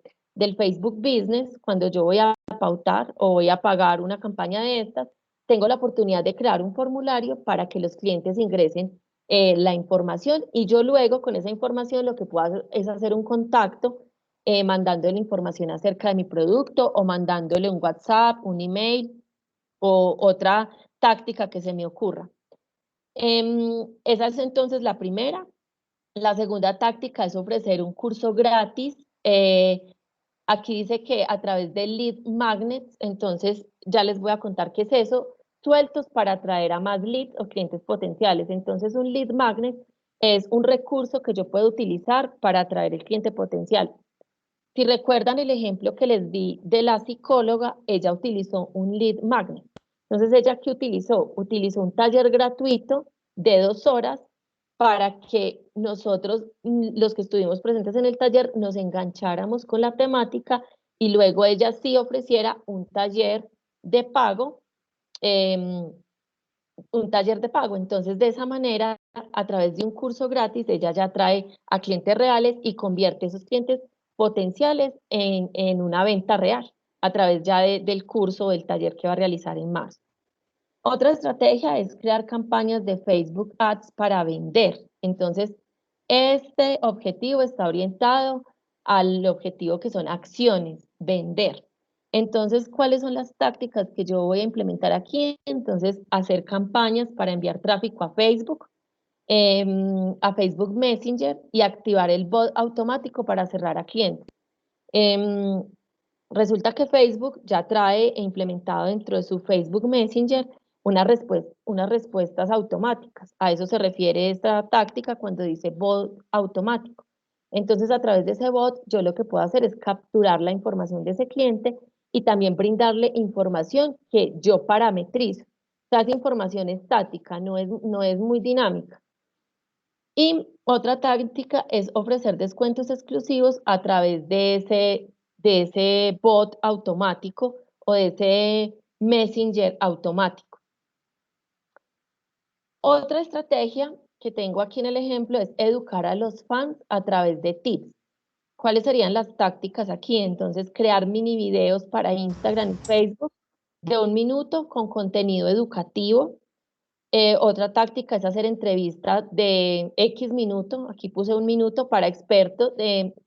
Facebook Business, cuando yo voy a pautar o voy a pagar una campaña de estas, tengo la oportunidad de crear un formulario para que los clientes ingresen la información, y yo luego con esa información lo que puedo hacer es hacer un contacto mandándole información acerca de mi producto o mandándole un WhatsApp, un email o otra táctica que se me ocurra. Esa es entonces la primera. La segunda táctica es ofrecer un curso gratis. Aquí dice que a través de lead magnets, entonces ya les voy a contar qué es eso, sueltos para atraer a más leads o clientes potenciales. Entonces un lead magnet es un recurso que yo puedo utilizar para atraer el cliente potencial. Si recuerdan el ejemplo que les di de la psicóloga, ella utilizó un lead magnet. Entonces, ¿ella qué utilizó? Utilizó un taller gratuito de 2 horas para que nosotros, los que estuvimos presentes en el taller, nos engancháramos con la temática, y luego ella sí ofreciera un taller de pago, Entonces, de esa manera, a través de un curso gratis, ella ya trae a clientes reales y convierte esos clientes potenciales en una venta real a través ya del curso o del taller que va a realizar en marzo. Otra estrategia es crear campañas de Facebook Ads para vender. Entonces, este objetivo está orientado al objetivo que son acciones, vender. Entonces, ¿cuáles son las tácticas que yo voy a implementar aquí? Entonces, hacer campañas para enviar tráfico a Facebook Messenger, y activar el bot automático para cerrar a clientes. Resulta que Facebook ya trae implementado dentro de su Facebook Messenger unas respuestas automáticas. A eso se refiere esta táctica cuando dice bot automático. Entonces, a través de ese bot, yo lo que puedo hacer es capturar la información de ese cliente y también brindarle información que yo parametrizo. O sea, esa información estática, no es muy dinámica. Y otra táctica es ofrecer descuentos exclusivos a través de ese bot automático o de ese Messenger automático. Otra estrategia que tengo aquí en el ejemplo es educar a los fans a través de tips. ¿Cuáles serían las tácticas aquí? Entonces, crear mini videos para Instagram y Facebook de 1 minuto con contenido educativo. Otra táctica es hacer entrevistas de X minuto, aquí puse 1 minuto, para a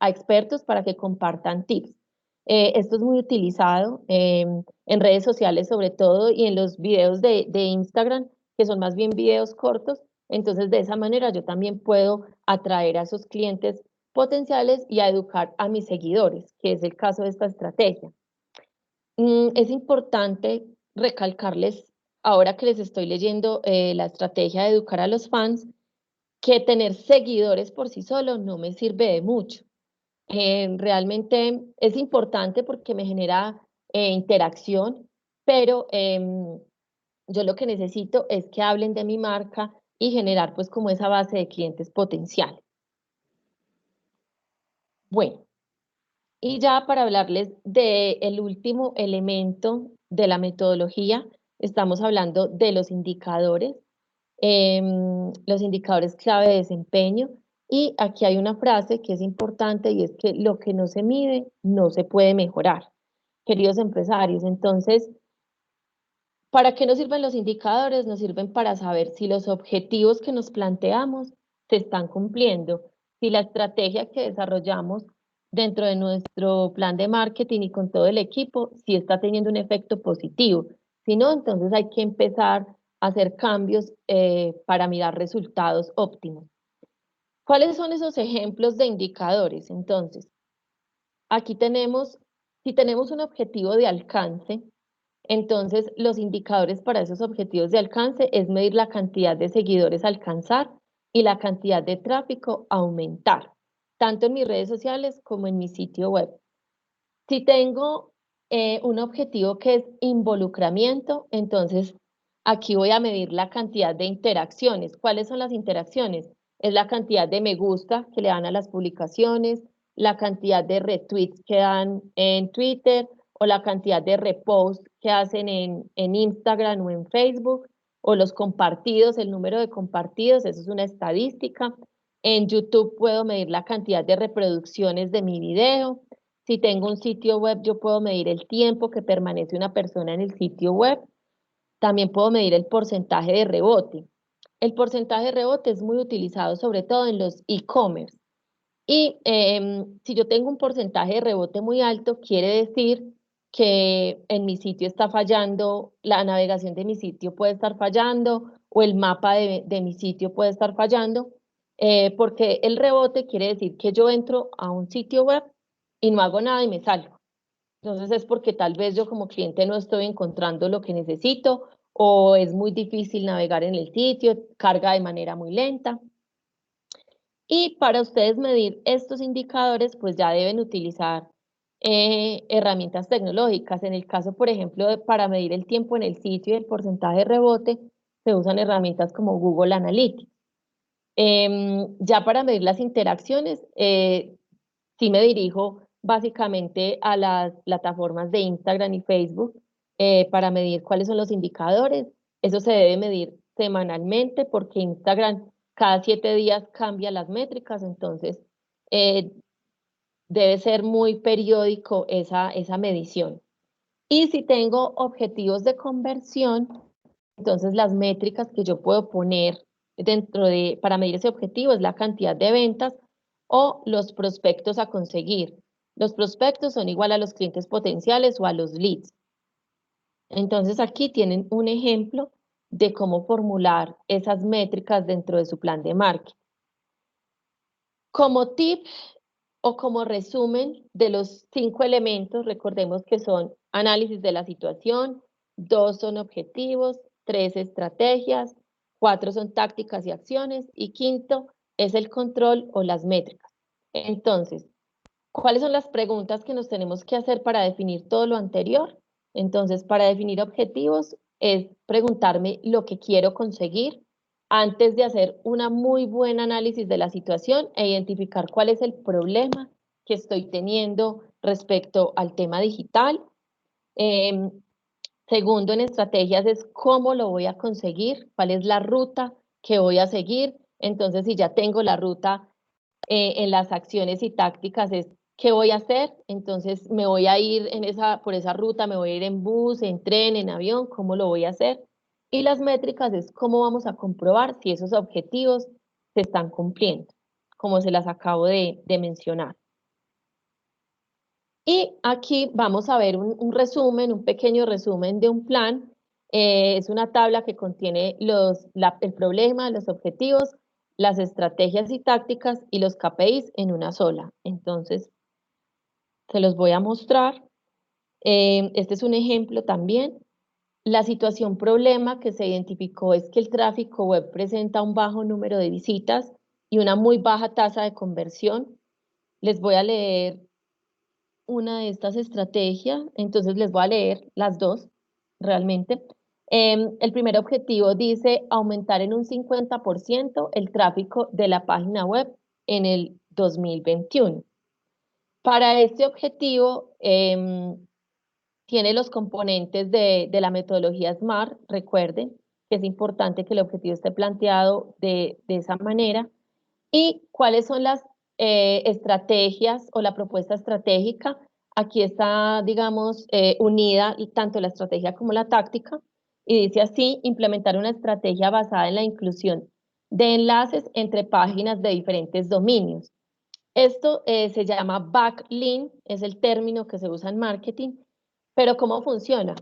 expertos para que compartan tips. Esto es muy utilizado en redes sociales sobre todo, y en los videos de Instagram, que son más bien videos cortos. Entonces, de esa manera yo también puedo atraer a esos clientes potenciales y a educar a mis seguidores, que es el caso de esta estrategia. Es importante recalcarles, ahora que les estoy leyendo la estrategia de educar a los fans, que tener seguidores por sí solo no me sirve de mucho. Realmente es importante porque me genera interacción, pero yo lo que necesito es que hablen de mi marca y generar pues como esa base de clientes potenciales. Bueno, y ya para hablarles del último elemento de la metodología, estamos hablando de los indicadores clave de desempeño. Y aquí hay una frase que es importante y es que lo que no se mide no se puede mejorar. Queridos empresarios, entonces, ¿para qué nos sirven los indicadores? Nos sirven para saber si los objetivos que nos planteamos se están cumpliendo, si la estrategia que desarrollamos dentro de nuestro plan de marketing y con todo el equipo, si está teniendo un efecto positivo. Si no, entonces hay que empezar a hacer cambios para mirar resultados óptimos. ¿Cuáles son esos ejemplos de indicadores? Entonces, aquí tenemos, si tenemos un objetivo de alcance, entonces los indicadores para esos objetivos de alcance es medir la cantidad de seguidores a alcanzar y la cantidad de tráfico a aumentar, tanto en mis redes sociales como en mi sitio web. Si tengo un objetivo que es involucramiento, entonces aquí voy a medir la cantidad de interacciones. ¿Cuáles son las interacciones? Es la cantidad de me gusta que le dan a las publicaciones, la cantidad de retweets que dan en Twitter o la cantidad de reposts que hacen en Instagram o en Facebook, o los compartidos, el número de compartidos, eso es una estadística. En YouTube puedo medir la cantidad de reproducciones de mi video. Si tengo un sitio web, yo puedo medir el tiempo que permanece una persona en el sitio web. También puedo medir el porcentaje de rebote. El porcentaje de rebote es muy utilizado sobre todo en los e-commerce. Y si yo tengo un porcentaje de rebote muy alto, quiere decir que en mi sitio está fallando, la navegación de mi sitio puede estar fallando o el mapa de mi sitio puede estar fallando, porque el rebote quiere decir que yo entro a un sitio web y no hago nada y me salgo. Entonces es porque tal vez yo como cliente no estoy encontrando lo que necesito o es muy difícil navegar en el sitio, carga de manera muy lenta. Y para ustedes medir estos indicadores, pues ya deben utilizar herramientas tecnológicas. En el caso, por ejemplo, para medir el tiempo en el sitio y el porcentaje de rebote, se usan herramientas como Google Analytics. Ya para medir las interacciones, sí me dirijo básicamente a las plataformas de Instagram y Facebook para medir cuáles son los indicadores. Eso se debe medir semanalmente porque Instagram cada 7 días cambia las métricas, entonces debe ser muy periódico esa medición. Y si tengo objetivos de conversión, entonces las métricas que yo puedo poner para medir ese objetivo es la cantidad de ventas o los prospectos a conseguir. Los prospectos son igual a los clientes potenciales o a los leads. Entonces aquí tienen un ejemplo de cómo formular esas métricas dentro de su plan de marketing. Como tip o como resumen de los 5 elementos, recordemos que son análisis de la situación, 2 son objetivos, 3 estrategias, 4 son tácticas y acciones y 5 es el control o las métricas. Entonces, ¿cuáles son las preguntas que nos tenemos que hacer para definir todo lo anterior? Entonces, para definir objetivos es preguntarme lo que quiero conseguir antes de hacer una muy buen análisis de la situación e identificar cuál es el problema que estoy teniendo respecto al tema digital. Segundo, en estrategias es cómo lo voy a conseguir, cuál es la ruta que voy a seguir. Entonces, si ya tengo la ruta en las acciones y tácticas es ¿qué voy a hacer? Entonces me voy a ir por esa ruta, me voy a ir en bus, en tren, en avión, ¿cómo lo voy a hacer? Y las métricas es cómo vamos a comprobar si esos objetivos se están cumpliendo, como se las acabo de mencionar. Y aquí vamos a ver un resumen, un pequeño resumen de un plan. Es una tabla que contiene el problema, los objetivos, las estrategias y tácticas y los KPIs en una sola. Entonces, se los voy a mostrar. Este es un ejemplo también. La situación problema que se identificó es que el tráfico web presenta un bajo número de visitas y una muy baja tasa de conversión. Les voy a leer una de estas estrategias, entonces les voy a leer las dos realmente. El primer objetivo dice aumentar en un 50% el tráfico de la página web en el 2021. Para este objetivo, tiene los componentes de la metodología SMART. Recuerden que es importante que el objetivo esté planteado de esa manera. ¿Y cuáles son las estrategias o la propuesta estratégica? Aquí está, digamos, unida tanto la estrategia como la táctica, y dice así: implementar una estrategia basada en la inclusión de enlaces entre páginas de diferentes dominios. Esto se llama backlink, es el término que se usa en marketing, pero ¿cómo funciona?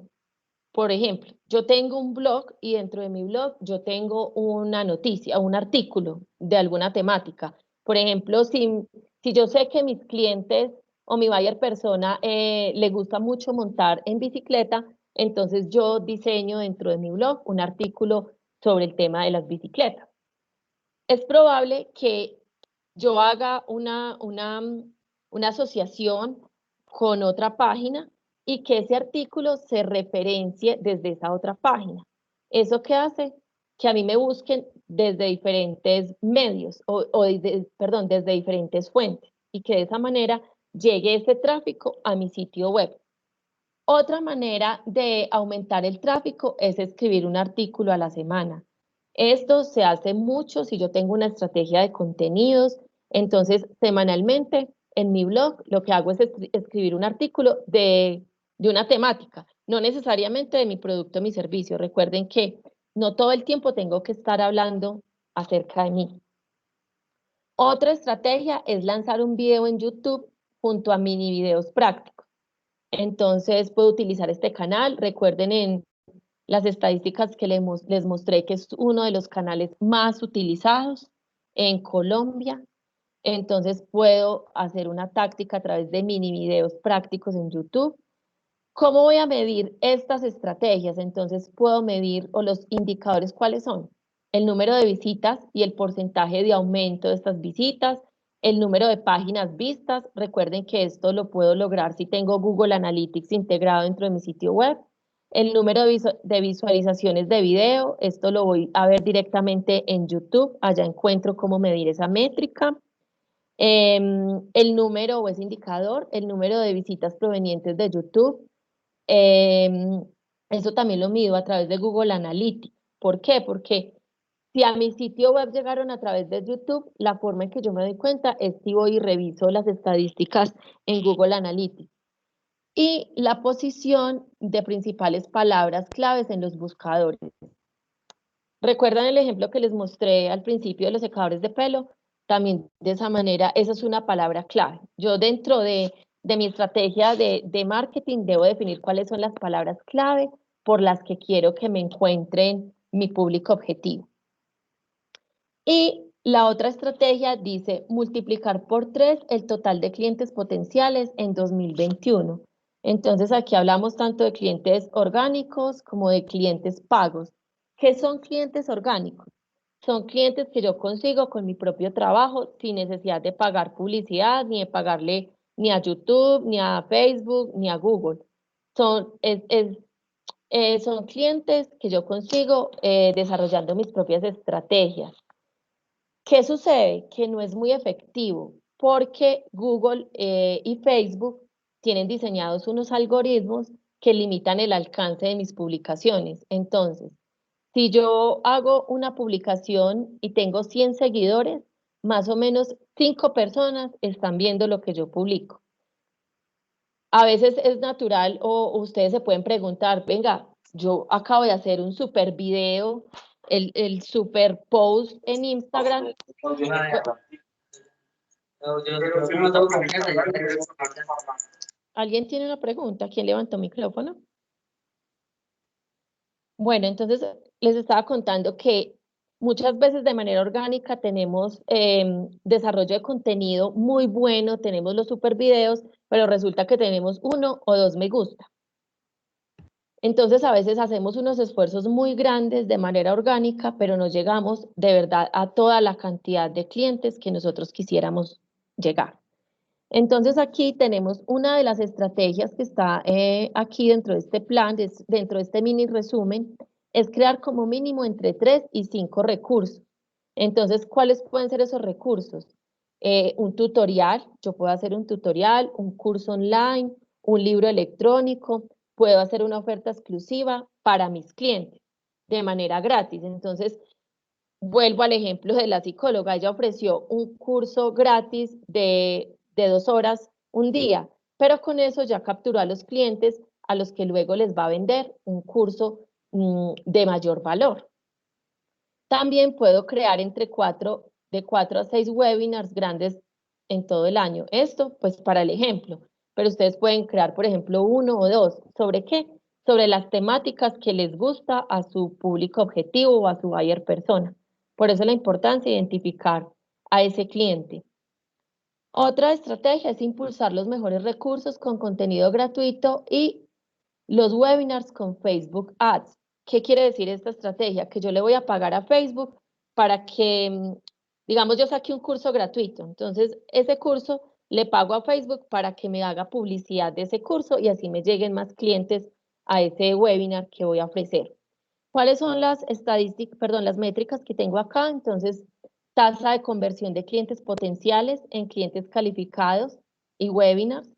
Por ejemplo, yo tengo un blog y dentro de mi blog yo tengo una noticia, un artículo de alguna temática. Por ejemplo, si yo sé que mis clientes o mi buyer persona le gusta mucho montar en bicicleta, entonces yo diseño dentro de mi blog un artículo sobre el tema de las bicicletas. Es probable que yo haga una asociación con otra página y que ese artículo se referencie desde esa otra página. ¿Eso qué hace? Que a mí me busquen desde diferentes medios, perdón, desde diferentes fuentes, y que de esa manera llegue ese tráfico a mi sitio web. Otra manera de aumentar el tráfico es escribir un artículo a la semana. Esto se hace mucho si yo tengo una estrategia de contenidos. Entonces, semanalmente en mi blog lo que hago es escribir un artículo de una temática, no necesariamente de mi producto o mi servicio. Recuerden que no todo el tiempo tengo que estar hablando acerca de mí. Otra estrategia es lanzar un video en YouTube junto a mini videos prácticos. Entonces, puedo utilizar este canal. Recuerden en las estadísticas que les mostré que es uno de los canales más utilizados en Colombia. Entonces, puedo hacer una táctica a través de mini videos prácticos en YouTube. ¿Cómo voy a medir estas estrategias? Entonces, puedo medir, o los indicadores, ¿cuáles son? El número de visitas y el porcentaje de aumento de estas visitas, el número de páginas vistas. Recuerden que esto lo puedo lograr si tengo Google Analytics integrado dentro de mi sitio web. El número de visualizaciones de video, esto lo voy a ver directamente en YouTube. Allá encuentro cómo medir esa métrica. El número o ese indicador, el número de visitas provenientes de YouTube. Eso también lo mido a través de Google Analytics. ¿Por qué? Porque si a mi sitio web llegaron a través de YouTube, la forma en que yo me doy cuenta es si voy y reviso las estadísticas en Google Analytics. Y la posición de principales palabras claves en los buscadores. ¿Recuerdan el ejemplo que les mostré al principio de los secadores de pelo? También de esa manera, esa es una palabra clave. Yo dentro de mi estrategia de marketing debo definir cuáles son las palabras clave por las que quiero que me encuentren mi público objetivo. Y la otra estrategia dice multiplicar por 3 el total de clientes potenciales en 2021. Entonces aquí hablamos tanto de clientes orgánicos como de clientes pagos. ¿Qué son clientes orgánicos? Son clientes que yo consigo con mi propio trabajo sin necesidad de pagar publicidad, ni de pagarle ni a YouTube, ni a Facebook, ni a Google. Son clientes que yo consigo desarrollando mis propias estrategias. ¿Qué sucede? Que no es muy efectivo porque Google y Facebook tienen diseñados unos algoritmos que limitan el alcance de mis publicaciones. Entonces, si yo hago una publicación y tengo 100 seguidores, más o menos 5 personas están viendo lo que yo publico. A veces es natural o ustedes se pueden preguntar, venga, yo acabo de hacer un super video, el super post en Instagram. ¿Alguien tiene una pregunta? ¿Quién levantó el micrófono? Bueno, entonces les estaba contando que muchas veces de manera orgánica tenemos desarrollo de contenido muy bueno, tenemos los super videos, pero resulta que tenemos 1 o 2 me gusta. Entonces a veces hacemos unos esfuerzos muy grandes de manera orgánica, pero no llegamos de verdad a toda la cantidad de clientes que nosotros quisiéramos llegar. Entonces aquí tenemos una de las estrategias que está aquí dentro de este plan, dentro de este mini resumen, es crear como mínimo entre 3 y 5 recursos. Entonces, ¿cuáles pueden ser esos recursos? Un tutorial, yo puedo hacer un tutorial, un curso online, un libro electrónico, puedo hacer una oferta exclusiva para mis clientes de manera gratis. Entonces, vuelvo al ejemplo de la psicóloga, ella ofreció un curso gratis de 2 horas un día, pero con eso ya capturó a los clientes a los que luego les va a vender un curso de mayor valor. También puedo crear de 4 a 6 webinars grandes en todo el año. Esto, pues, para el ejemplo. Pero ustedes pueden crear, por ejemplo, 1 o 2. ¿Sobre qué? Sobre las temáticas que les gusta a su público objetivo o a su buyer persona. Por eso la importancia de identificar a ese cliente. Otra estrategia es impulsar los mejores recursos con contenido gratuito y los webinars con Facebook Ads. ¿Qué quiere decir esta estrategia? Que yo le voy a pagar a Facebook para que, digamos, yo saque un curso gratuito. Entonces, ese curso le pago a Facebook para que me haga publicidad de ese curso y así me lleguen más clientes a ese webinar que voy a ofrecer. ¿Cuáles son las estadísticas, las métricas que tengo acá? Entonces, tasa de conversión de clientes potenciales en clientes calificados y webinars,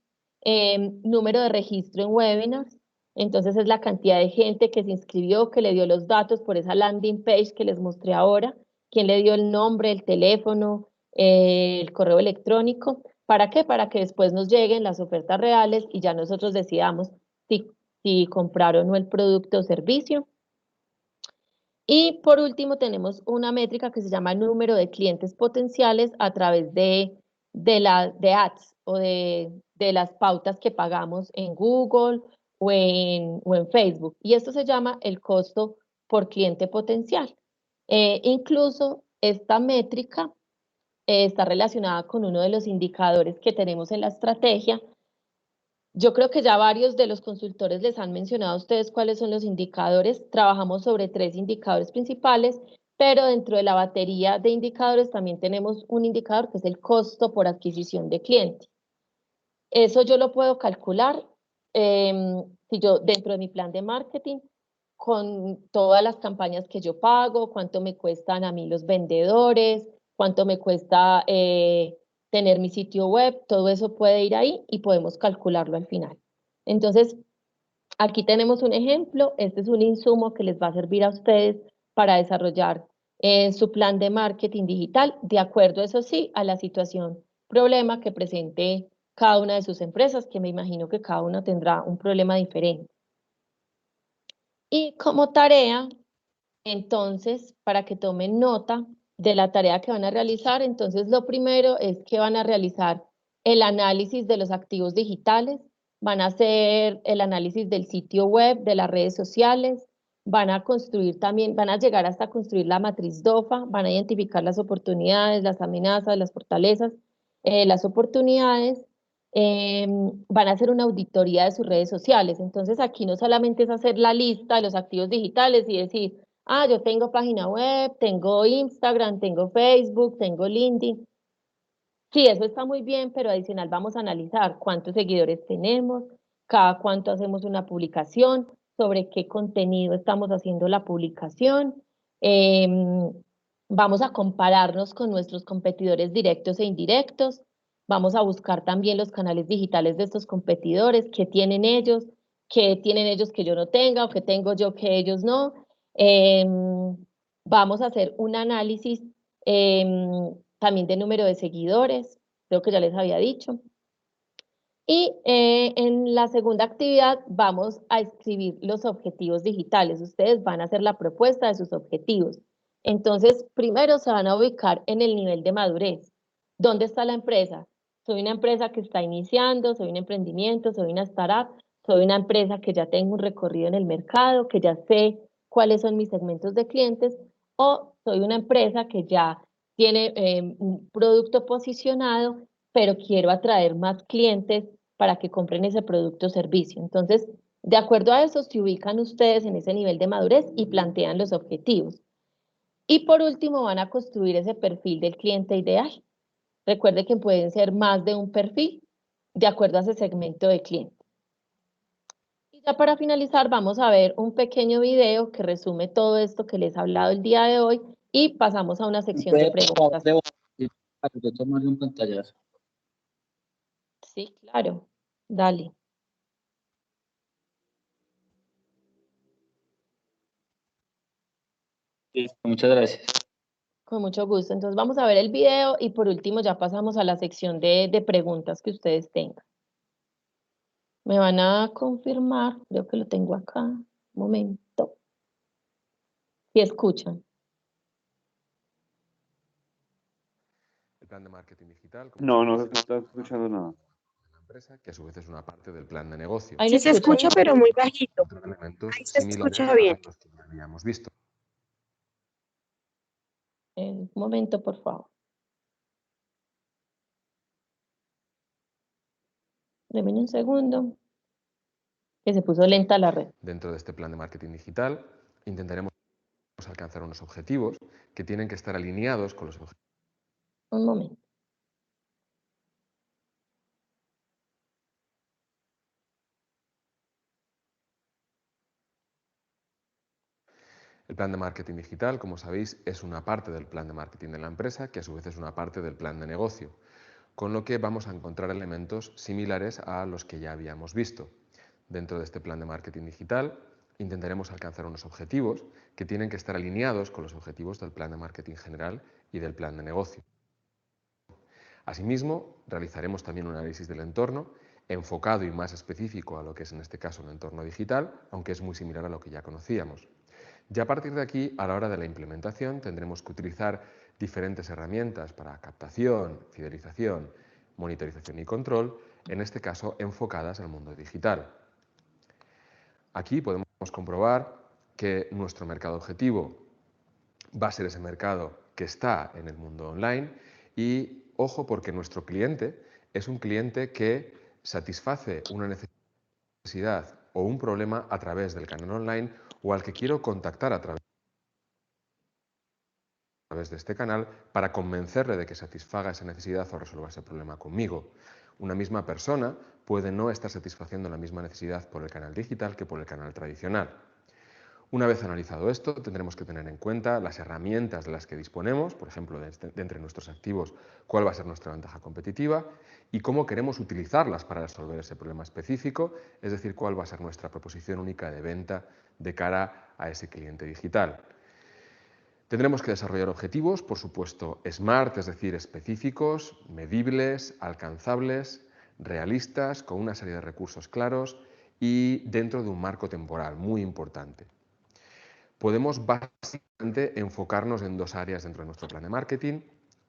número de registro en webinars. Entonces es la cantidad de gente que se inscribió, que le dio los datos por esa landing page que les mostré ahora, quién le dio el nombre, el teléfono, el correo electrónico. ¿Para qué? Para que después nos lleguen las ofertas reales y ya nosotros decidamos si comprar o no el producto o servicio. Y por último tenemos una métrica que se llama número de clientes potenciales a través de ads o de las pautas que pagamos en Google o en Facebook. Y esto se llama el costo por cliente potencial. Incluso esta métrica está relacionada con uno de los indicadores que tenemos en la estrategia. Yo creo que ya varios de los consultores les han mencionado a ustedes cuáles son los indicadores. Trabajamos sobre 3 indicadores principales, pero dentro de la batería de indicadores también tenemos un indicador que es el costo por adquisición de cliente. Eso yo lo puedo calcular si yo dentro de mi plan de marketing, con todas las campañas que yo pago, cuánto me cuestan a mí los vendedores, cuánto me cuesta tener mi sitio web, todo eso puede ir ahí y podemos calcularlo al final. Entonces, aquí tenemos un ejemplo, este es un insumo que les va a servir a ustedes para desarrollar su plan de marketing digital, de acuerdo, eso sí, a la situación, problema que presente cada una de sus empresas, que me imagino que cada una tendrá un problema diferente. Y como tarea, entonces, para que tomen nota de la tarea que van a realizar, entonces lo primero es que van a realizar el análisis de los activos digitales, van a hacer el análisis del sitio web, de las redes sociales, van a construir también, van a llegar hasta construir la matriz DOFA, van a identificar las oportunidades, las amenazas, las fortalezas, las oportunidades, van a hacer una auditoría de sus redes sociales. Entonces aquí no solamente es hacer la lista de los activos digitales y decir, ah, yo tengo página web, tengo Instagram, tengo Facebook, tengo LinkedIn. Sí, eso está muy bien, pero adicional vamos a analizar cuántos seguidores tenemos, cada cuánto hacemos una publicación, sobre qué contenido estamos haciendo la publicación. Vamos a compararnos con nuestros competidores directos e indirectos. Vamos a buscar también los canales digitales de estos competidores, qué tienen ellos que yo no tenga o que tengo yo que ellos no. Vamos a hacer un análisis también de número de seguidores, creo que ya les había dicho. Y en la segunda actividad vamos a escribir los objetivos digitales. Ustedes van a hacer la propuesta de sus objetivos. Entonces, primero se van a ubicar en el nivel de madurez. ¿Dónde está la empresa? Soy una empresa que está iniciando, soy un emprendimiento, soy una startup, soy una empresa que ya tengo un recorrido en el mercado, que ya sé cuáles son mis segmentos de clientes, o soy una empresa que ya tiene un producto posicionado, pero quiero atraer más clientes para que compren ese producto o servicio. Entonces, de acuerdo a eso, se ubican ustedes en ese nivel de madurez y plantean los objetivos. Y por último, van a construir ese perfil del cliente ideal. Recuerde que pueden ser más de un perfil de acuerdo a ese segmento de cliente. Y Ya para finalizar, vamos a ver un pequeño video que resume todo esto que les he hablado el día de hoy y pasamos a una sección de preguntas. Yo tomarle un pantallazo. Sí, claro. Dale. Listo, muchas gracias. Con mucho gusto. Entonces vamos a ver el video y por último ya pasamos a la sección de preguntas que ustedes tengan. Me van a confirmar, creo que lo tengo acá. Un momento. Si escuchan. El plan de marketing digital. No se está escuchando nada. La empresa, que a su vez es una parte del plan de negocio. Ahí Sí se escucha, pero muy bajito. Elementos Ahí se similares escucha bien. a los que ya habíamos visto. Un momento, por favor. Denme un segundo. Que se puso lenta la red. Dentro de este plan de marketing digital intentaremos alcanzar unos objetivos que tienen que estar alineados con los objetivos. Un momento. El plan de marketing digital, como sabéis, es una parte del plan de marketing de la empresa, que a su vez es una parte del plan de negocio, con lo que vamos a encontrar elementos similares a los que ya habíamos visto. Dentro de este plan de marketing digital intentaremos alcanzar unos objetivos que tienen que estar alineados con los objetivos del plan de marketing general y del plan de negocio. Asimismo, realizaremos también un análisis del entorno enfocado y más específico a lo que es en este caso un entorno digital, aunque es muy similar a lo que ya conocíamos. Ya a partir de aquí, a la hora de la implementación, tendremos que utilizar diferentes herramientas para captación, fidelización, monitorización y control, en este caso enfocadas al mundo digital. Aquí podemos comprobar que nuestro mercado objetivo va a ser ese mercado que está en el mundo online y, ojo, porque nuestro cliente es un cliente que satisface una necesidad o un problema a través del canal online o al que quiero contactar a través de este canal para convencerle de que satisfaga esa necesidad o resuelva ese problema conmigo. Una misma persona puede no estar satisfaciendo la misma necesidad por el canal digital que por el canal tradicional. Una vez analizado esto, tendremos que tener en cuenta las herramientas de las que disponemos, por ejemplo, de entre nuestros activos, cuál va a ser nuestra ventaja competitiva y cómo queremos utilizarlas para resolver ese problema específico, es decir, cuál va a ser nuestra proposición única de venta de cara a ese cliente digital. Tendremos que desarrollar objetivos, por supuesto, SMART, es decir, específicos, medibles, alcanzables, realistas, con una serie de recursos claros y dentro de un marco temporal muy importante. Podemos básicamente enfocarnos en dos áreas dentro de nuestro plan de marketing.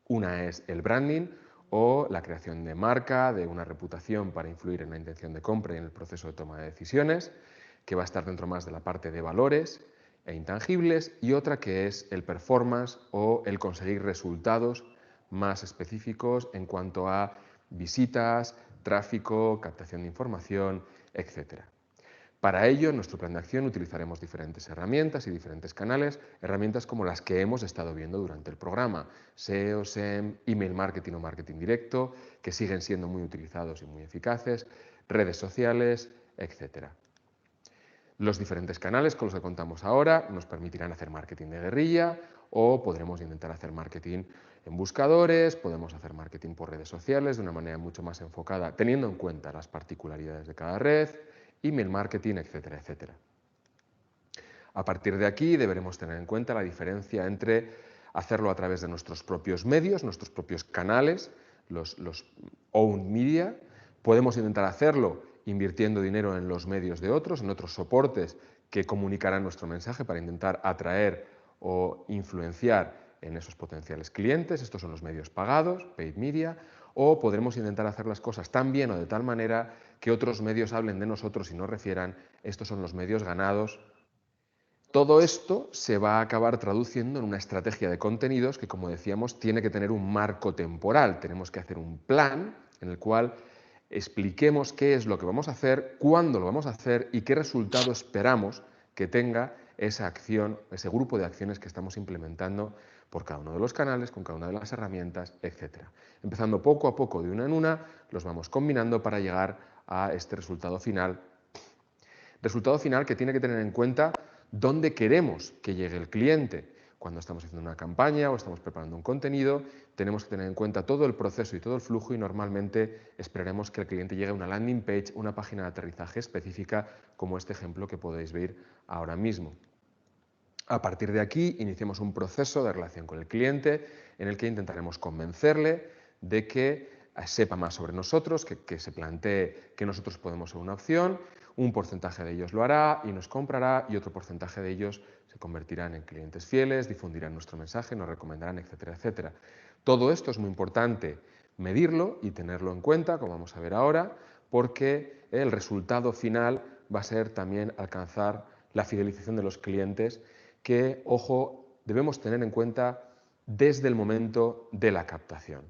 Una es el branding o la creación de marca, de una reputación para influir en la intención de compra y en el proceso de toma de decisiones, que va a estar dentro más de la parte de valores e intangibles, y otra que es el performance o el conseguir resultados más específicos en cuanto a visitas, tráfico, captación de información, etc. Para ello, en nuestro plan de acción utilizaremos diferentes herramientas y diferentes canales, herramientas como las que hemos estado viendo durante el programa, SEO, SEM, email marketing o marketing directo, que siguen siendo muy utilizados y muy eficaces, redes sociales, etc. Los diferentes canales con los que contamos ahora nos permitirán hacer marketing de guerrilla o podremos intentar hacer marketing en buscadores, podemos hacer marketing por redes sociales de una manera mucho más enfocada, teniendo en cuenta las particularidades de cada red, email marketing, etcétera, etcétera. A partir de aquí deberemos tener en cuenta la diferencia entre hacerlo a través de nuestros propios medios, nuestros propios canales, los owned media. Podemos intentar hacerlo invirtiendo dinero en los medios de otros, en otros soportes que comunicarán nuestro mensaje para intentar atraer o influenciar en esos potenciales clientes. Estos son los medios pagados, paid media. O podremos intentar hacer las cosas tan bien o de tal manera que otros medios hablen de nosotros y nos refieran, estos son los medios ganados. Todo esto se va a acabar traduciendo en una estrategia de contenidos que, como decíamos, tiene que tener un marco temporal. Tenemos que hacer un plan en el cual expliquemos qué es lo que vamos a hacer, cuándo lo vamos a hacer y qué resultado esperamos que tenga esa acción, ese grupo de acciones que estamos implementando por cada uno de los canales, con cada una de las herramientas, etc. Empezando poco a poco, de una en una, los vamos combinando para llegar a este resultado final. Resultado final que tiene que tener en cuenta dónde queremos que llegue el cliente. Cuando estamos haciendo una campaña o estamos preparando un contenido, tenemos que tener en cuenta todo el proceso y todo el flujo y normalmente esperaremos que el cliente llegue a una landing page, una página de aterrizaje específica, como este ejemplo que podéis ver ahora mismo. A partir de aquí, iniciamos un proceso de relación con el cliente en el que intentaremos convencerle de que sepa más sobre nosotros, que se plantee que nosotros podemos ser una opción. Un porcentaje de ellos lo hará y nos comprará y otro porcentaje de ellos se convertirán en clientes fieles, difundirán nuestro mensaje, nos recomendarán, etcétera, etcétera. Todo esto es muy importante medirlo y tenerlo en cuenta, como vamos a ver ahora, porque el resultado final va a ser también alcanzar la fidelización de los clientes que, ojo, debemos tener en cuenta desde el momento de la captación.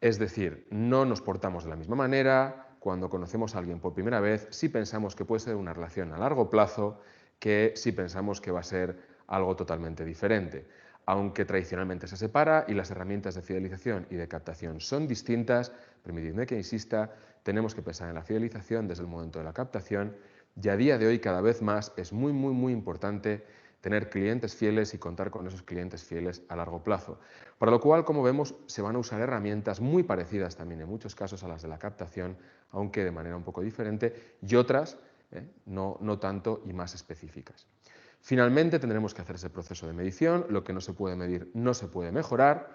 Es decir, no nos portamos de la misma manera cuando conocemos a alguien por primera vez si pensamos que puede ser una relación a largo plazo que si pensamos que va a ser algo totalmente diferente. Aunque tradicionalmente se separa y las herramientas de fidelización y de captación son distintas, permitidme que insista, tenemos que pensar en la fidelización desde el momento de la captación y a día de hoy cada vez más es muy importante tener clientes fieles y contar con esos clientes fieles a largo plazo. Para lo cual, como vemos, se van a usar herramientas muy parecidas también en muchos casos a las de la captación, aunque de manera un poco diferente, y otras no tanto y más específicas. Finalmente tendremos que hacer ese proceso de medición, lo que no se puede medir no se puede mejorar,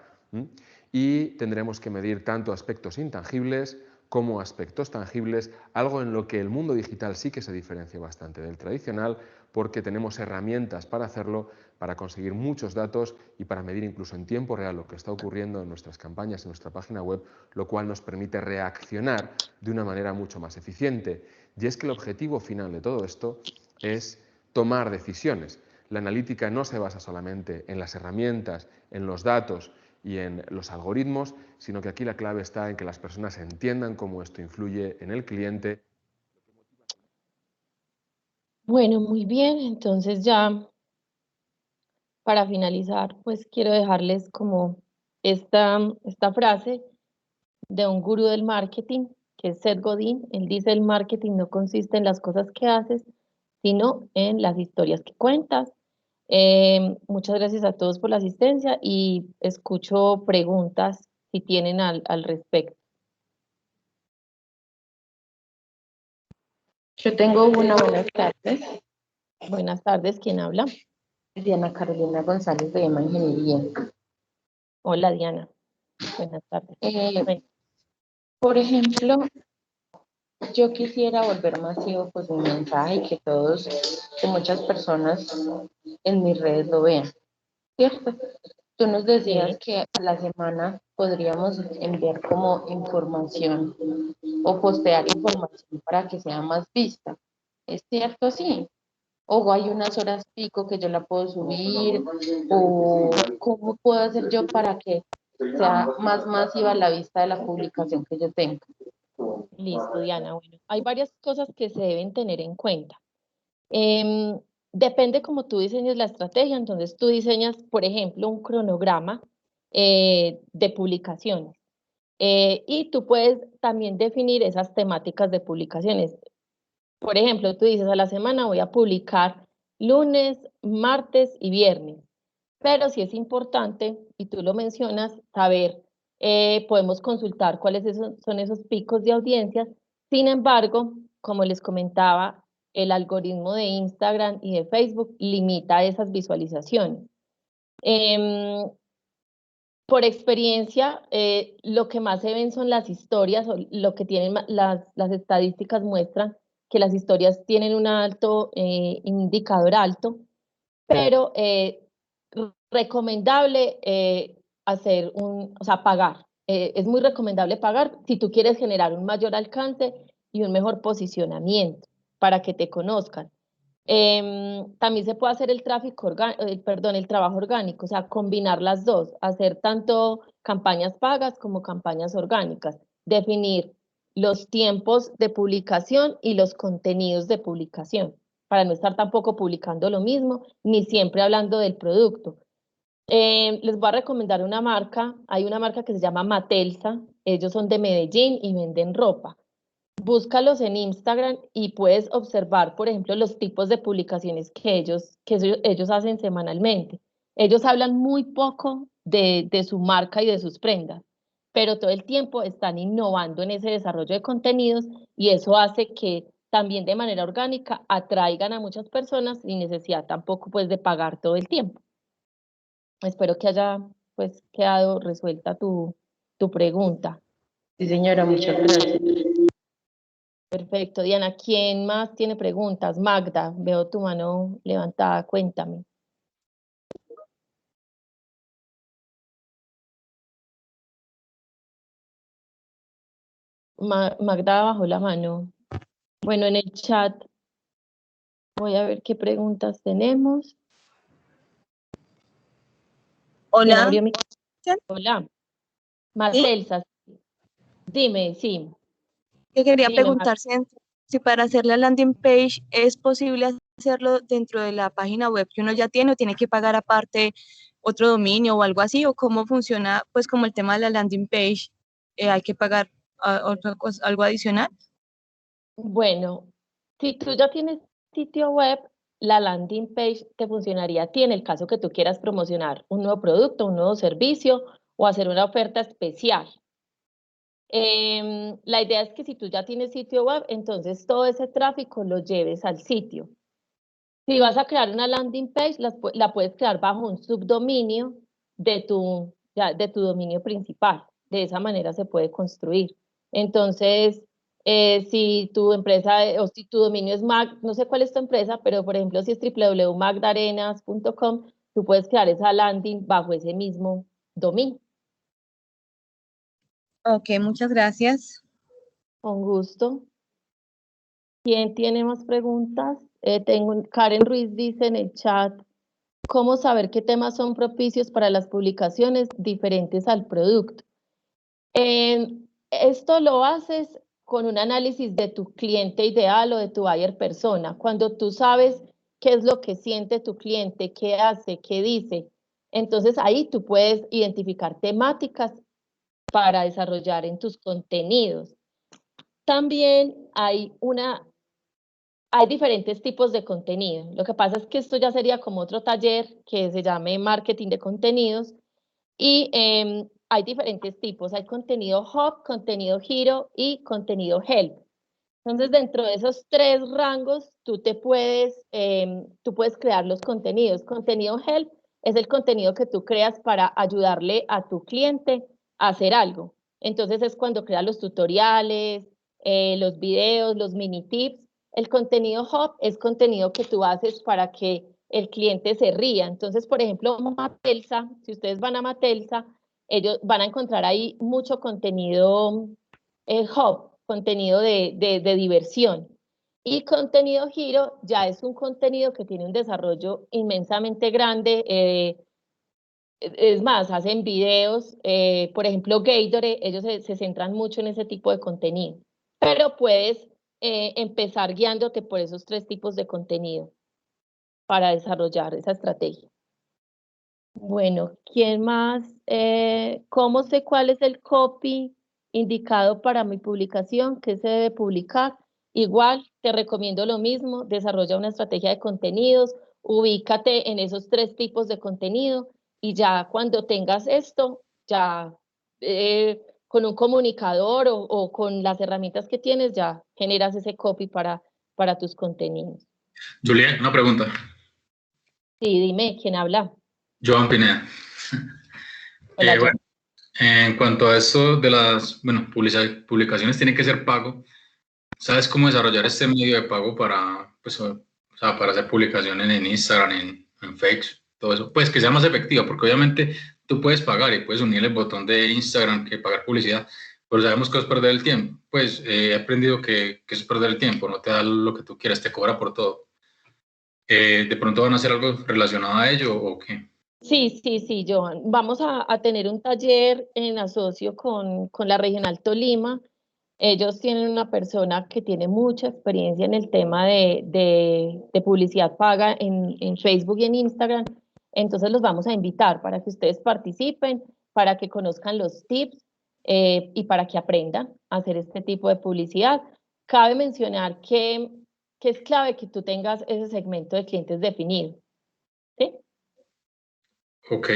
y tendremos que medir tanto aspectos intangibles como aspectos tangibles, algo en lo que el mundo digital sí que se diferencia bastante del tradicional, porque tenemos herramientas para hacerlo, para conseguir muchos datos y para medir incluso en tiempo real lo que está ocurriendo en nuestras campañas, en nuestra página web, lo cual nos permite reaccionar de una manera mucho más eficiente. Y es que el objetivo final de todo esto es tomar decisiones. La analítica no se basa solamente en las herramientas, en los datos y en los algoritmos, sino que aquí la clave está en que las personas entiendan cómo esto influye en el cliente. Bueno, muy bien, entonces ya para finalizar, pues quiero dejarles como esta frase de un gurú del marketing, que es Seth Godin. Él dice: el marketing no consiste en las cosas que haces, sino en las historias que cuentas. Muchas gracias a todos por la asistencia y escucho preguntas si tienen al respecto. Yo tengo una. Buenas tardes. Buenas tardes, ¿quién habla? Diana Carolina González de EMA Ingeniería. Hola, Diana. Buenas tardes. Por ejemplo, yo quisiera volver masivo pues mi mensaje y que muchas personas en mis redes lo vean, ¿cierto? Tú nos decías que a la semana podríamos enviar como información o postear información para que sea más vista. ¿Es cierto? Sí. ¿O hay unas horas pico que yo la puedo subir? ¿O cómo puedo hacer yo para que sea más masiva la vista de la publicación que yo tenga? Listo, Diana. Bueno, hay varias cosas que se deben tener en cuenta. Depende cómo tú diseñes la estrategia. Entonces tú diseñas, por ejemplo, un cronograma de publicaciones. Y tú puedes también definir esas temáticas de publicaciones. Por ejemplo, tú dices: a la semana voy a publicar lunes, martes y viernes. Pero sí es importante, y tú lo mencionas, saber, podemos consultar cuáles son esos picos de audiencia. Sin embargo, como les comentaba, el algoritmo de Instagram y de Facebook limita esas visualizaciones. Por experiencia, lo que más se ven son las historias, o lo que tienen las estadísticas muestran que las historias tienen un alto indicador alto, pero recomendable hacer pagar. Es muy recomendable pagar si tú quieres generar un mayor alcance y un mejor posicionamiento para que te conozcan. También se puede hacer el trabajo orgánico, o sea, combinar las dos, hacer tanto campañas pagas como campañas orgánicas, definir los tiempos de publicación y los contenidos de publicación, para no estar tampoco publicando lo mismo, ni siempre hablando del producto. Les voy a recomendar una marca, hay una marca que se llama Matelsa, ellos son de Medellín y venden ropa. búscalos en Instagram y puedes observar, por ejemplo, los tipos de publicaciones que ellos hacen semanalmente. Ellos hablan muy poco de su marca y de sus prendas, pero todo el tiempo están innovando en ese desarrollo de contenidos y eso hace que también de manera orgánica atraigan a muchas personas sin necesidad tampoco pues de pagar todo el tiempo. Espero que haya pues quedado resuelta tu pregunta. Sí, señora, muchas gracias. Perfecto, Diana. ¿Quién más tiene preguntas? Magda, veo tu mano levantada, cuéntame. Magda bajó la mano. Bueno, en el chat voy a ver qué preguntas tenemos. Hola. Hola. Marcelsa, ¿sí? Dime, sí. Yo quería Dime, preguntar si para hacer la landing page es posible hacerlo dentro de la página web que uno ya tiene o tiene que pagar aparte otro dominio o algo así, o cómo funciona, pues como el tema de la landing page, hay que pagar otra cosa, algo adicional. Bueno, si tú ya tienes sitio web, la landing page te funcionaría a ti en el caso que tú quieras promocionar un nuevo producto, un nuevo servicio o hacer una oferta especial. La idea es que si tú ya tienes sitio web, entonces todo ese tráfico lo lleves al sitio. Si vas a crear una landing page, la puedes crear bajo un subdominio de tu dominio principal. De esa manera se puede construir. Entonces, si tu empresa o si tu dominio es Mag, no sé cuál es tu empresa, pero por ejemplo, si es www.magdarenas.com, tú puedes crear esa landing bajo ese mismo dominio. Ok, muchas gracias. Con gusto. ¿Quién tiene más preguntas? Karen Ruiz dice en el chat, ¿cómo saber qué temas son propicios para las publicaciones diferentes al producto? Esto lo haces con un análisis de tu cliente ideal o de tu buyer persona. Cuando tú sabes qué es lo que siente tu cliente, qué hace, qué dice, entonces ahí tú puedes identificar temáticas para desarrollar en tus contenidos. También hay diferentes tipos de contenido. Lo que pasa es que esto ya sería como otro taller que se llame marketing de contenidos y hay diferentes tipos. Hay contenido hub, contenido hero y contenido help. Entonces, dentro de esos tres rangos, tú puedes crear los contenidos. Contenido help es el contenido que tú creas para ayudarle a tu cliente a hacer algo. Entonces, es cuando creas los tutoriales, los videos, los mini tips. El contenido hub es contenido que tú haces para que el cliente se ría. Entonces, por ejemplo, Matelsa, si ustedes van a Matelsa, ellos van a encontrar ahí mucho contenido hub, contenido de diversión. Y contenido giro ya es un contenido que tiene un desarrollo inmensamente grande. Es más, hacen videos, por ejemplo, Gatorade, ellos se centran mucho en ese tipo de contenido. Pero puedes empezar guiándote por esos tres tipos de contenido para desarrollar esa estrategia. Bueno, ¿quién más? ¿Cómo sé cuál es el copy indicado para mi publicación? ¿Qué se debe publicar? Igual, te recomiendo lo mismo, desarrolla una estrategia de contenidos, ubícate en esos tres tipos de contenido y ya cuando tengas esto, ya con un comunicador o con las herramientas que tienes, ya generas ese copy para tus contenidos. Juliet, una pregunta. Sí, dime, ¿quién habla? Joan Pineda. Hola, Bueno, en cuanto a esto de las publicaciones, tiene que ser pago. ¿Sabes cómo desarrollar este medio de pago para, pues, o sea, para hacer publicaciones en Instagram, en Facebook, todo eso? Pues que sea más efectiva, porque obviamente tú puedes pagar y puedes unir el botón de Instagram que pagar publicidad, pero sabemos que es perder el tiempo. Pues he aprendido que es perder el tiempo, no te da lo que tú quieras, te cobra por todo. ¿De pronto van a hacer algo relacionado a ello o qué? Sí, Johan. Vamos a tener un taller en asocio con la Regional Tolima. Ellos tienen una persona que tiene mucha experiencia en el tema de publicidad paga en Facebook y en Instagram. Entonces los vamos a invitar para que ustedes participen, para que conozcan los tips y para que aprendan a hacer este tipo de publicidad. cabe mencionar que es clave que tú tengas ese segmento de clientes definido. ¿Sí? Ok.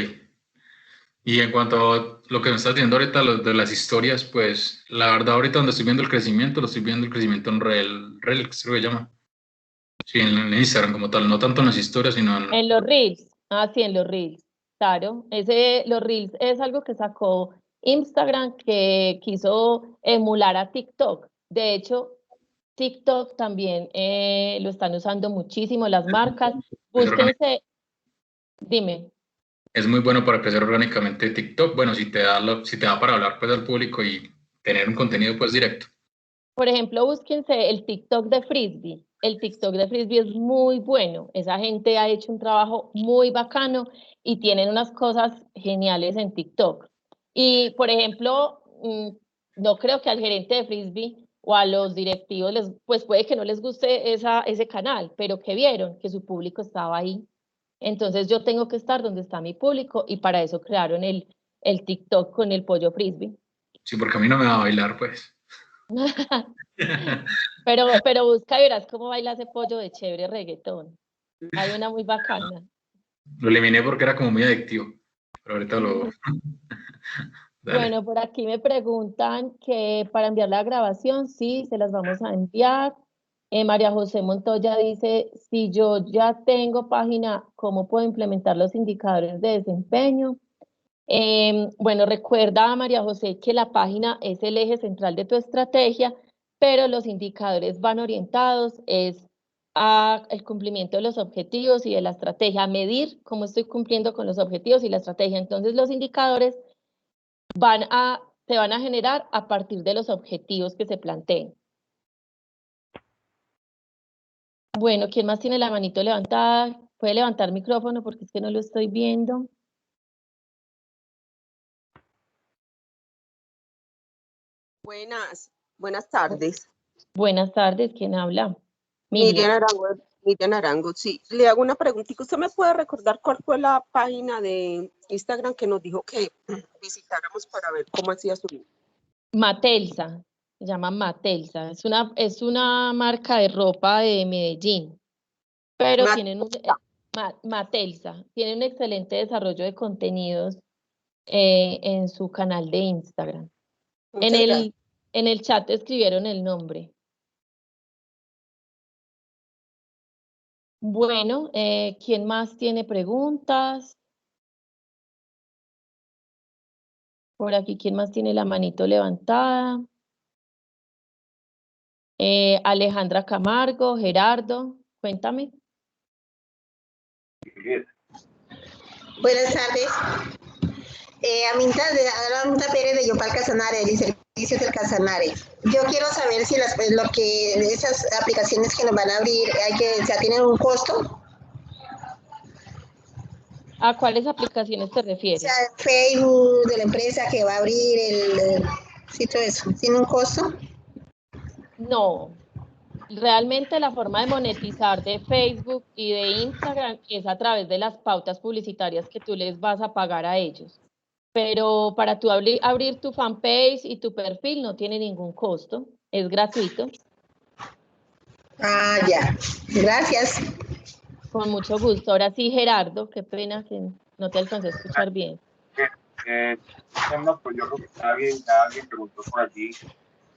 Y en cuanto a lo que me estás diciendo ahorita, lo de las historias, pues la verdad ahorita donde estoy viendo el crecimiento, lo estoy viendo el crecimiento en Reels, creo que se llama. Sí, en Instagram como tal, no tanto en las historias, sino en los Reels. Ah, sí, en los Reels. Claro, los Reels es algo que sacó Instagram, que quiso emular a TikTok. De hecho, TikTok también lo están usando muchísimo las marcas. Búsquense, dime. es muy bueno para crecer orgánicamente TikTok. Bueno, si te da para hablar pues al público y tener un contenido pues directo. Por ejemplo, búsquense el TikTok de Frisbee. El TikTok de Frisbee es muy bueno. Esa gente ha hecho un trabajo muy bacano y tienen unas cosas geniales en TikTok. Y, por ejemplo, no creo que al gerente de Frisbee o a los directivos, pues puede que no les guste ese canal, pero que vieron que su público estaba ahí. Entonces yo tengo que estar donde está mi público y para eso crearon el TikTok con el pollo Frisbee. Sí, porque a mí no me va a bailar, pues. pero busca y verás cómo baila ese pollo de chévere reggaetón. Hay una muy bacana. Lo eliminé porque era como muy adictivo, pero ahorita lo... Bueno, por aquí me preguntan que para enviar la grabación, sí, se las vamos a enviar. María José Montoya dice, si yo ya tengo página, ¿cómo puedo implementar los indicadores de desempeño? Bueno, recuerda, María José, que la página es el eje central de tu estrategia, pero los indicadores van orientados al cumplimiento de los objetivos y de la estrategia, a medir cómo estoy cumpliendo con los objetivos y la estrategia. Entonces, los indicadores se van a generar a partir de los objetivos que se planteen. Bueno, ¿quién más tiene la manito levantada? Puede levantar micrófono porque es que no lo estoy viendo. Buenas tardes. Buenas tardes, ¿quién habla? Miriam Arango, sí. Le hago una preguntita. ¿Usted me puede recordar cuál fue la página de Instagram que nos dijo que visitáramos para ver cómo hacía su vida? Matelsa, se llama Matelsa. Es una marca de ropa de Medellín, pero Matelsa tiene un excelente desarrollo de contenidos en su canal de Instagram. En el chat escribieron el nombre. Bueno, ¿quién más tiene preguntas? Por aquí, ¿quién más tiene la manito levantada? Alejandra Camargo, Gerardo, cuéntame. Buenas tardes. Aminta Pérez de Yopal Casanare, de Servicios del Casanare. Yo quiero saber si esas aplicaciones que nos van a abrir, ¿tienen un costo? ¿A cuáles aplicaciones te refieres? O sea, Facebook de la empresa que va a abrir el sitio, eso, ¿tiene un costo? No. Realmente la forma de monetizar de Facebook y de Instagram es a través de las pautas publicitarias que tú les vas a pagar a ellos. Pero para tú abrir tu fanpage y tu perfil no tiene ningún costo, es gratuito. Ah, ya. Gracias. Con mucho gusto. Ahora sí, Gerardo, qué pena que no te alcancé a escuchar bien. No, pues yo creo que ya alguien preguntó por allí.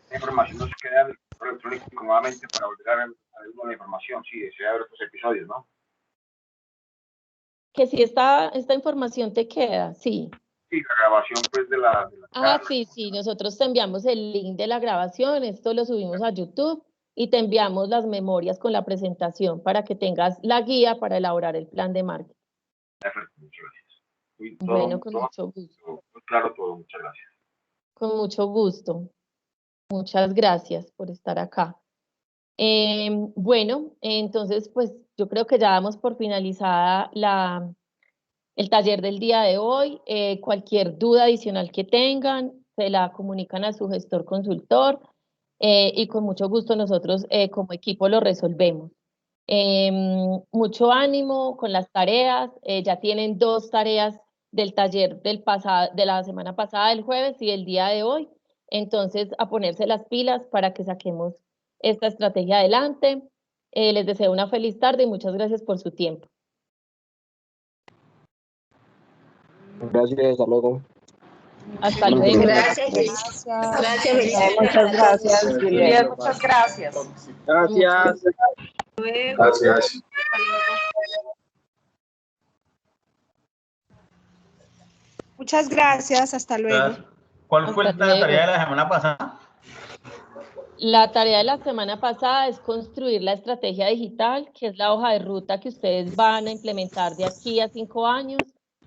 La información nos queda en el correo electrónico nuevamente para volver a ver la información, si desea ver otros episodios, ¿no? Que si esta información te queda, sí. Sí, la grabación pues de la charla. Sí, nosotros te enviamos el link de la grabación, esto lo subimos a YouTube y te enviamos las memorias con la presentación para que tengas la guía para elaborar el plan de marketing. Perfecto, muchas gracias. Bueno, con mucho gusto. Claro todo, muchas gracias. Con mucho gusto. Muchas gracias por estar acá. Bueno, entonces pues yo creo que ya damos por finalizada el taller del día de hoy. Cualquier duda adicional que tengan, se la comunican a su gestor consultor y con mucho gusto nosotros como equipo lo resolvemos. Mucho ánimo con las tareas. Ya tienen 2 tareas del taller de la semana pasada, el jueves y el día de hoy. Entonces, a ponerse las pilas para que saquemos esta estrategia adelante. Les deseo una feliz tarde y muchas gracias por su tiempo. Gracias, hasta luego. Hasta luego. Gracias, gracias, Felicia. Muchas gracias, Juliet. Muchas gracias. Gracias. Gracias. Muchas gracias, hasta luego. ¿Cuál fue la tarea de la semana pasada? La tarea de la semana pasada es construir la estrategia digital, que es la hoja de ruta que ustedes van a implementar de aquí a 5 años,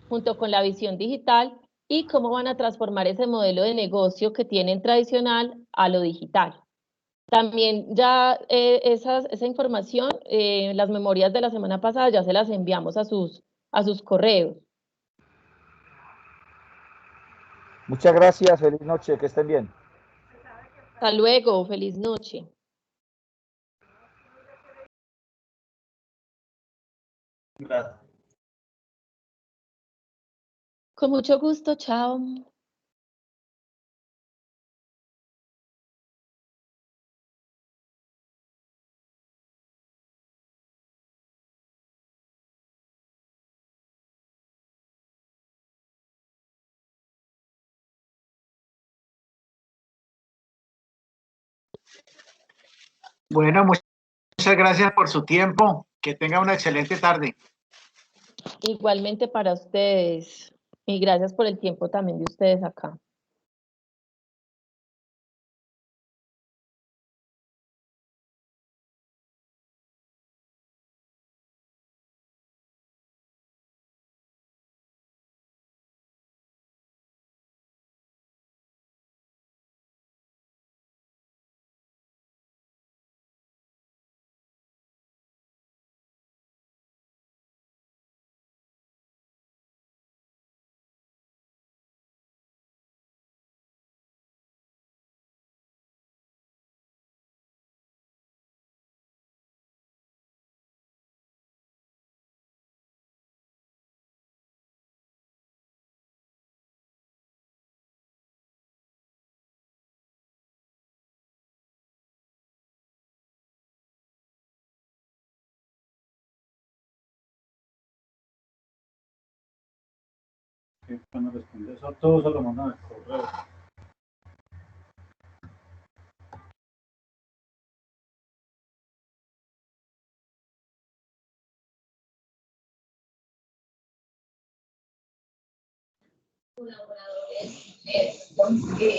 junto con la visión digital, y cómo van a transformar ese modelo de negocio que tienen tradicional a lo digital. También ya esa información, las memorias de la semana pasada ya se las enviamos a sus correos. Muchas gracias, feliz noche, que estén bien. Hasta luego, feliz noche. Gracias. Con mucho gusto, chao. Bueno, muchas gracias por su tiempo. Que tenga una excelente tarde. Igualmente para ustedes. Y gracias por el tiempo también de ustedes acá. Cuando responde eso, todos se lo mandan al correo.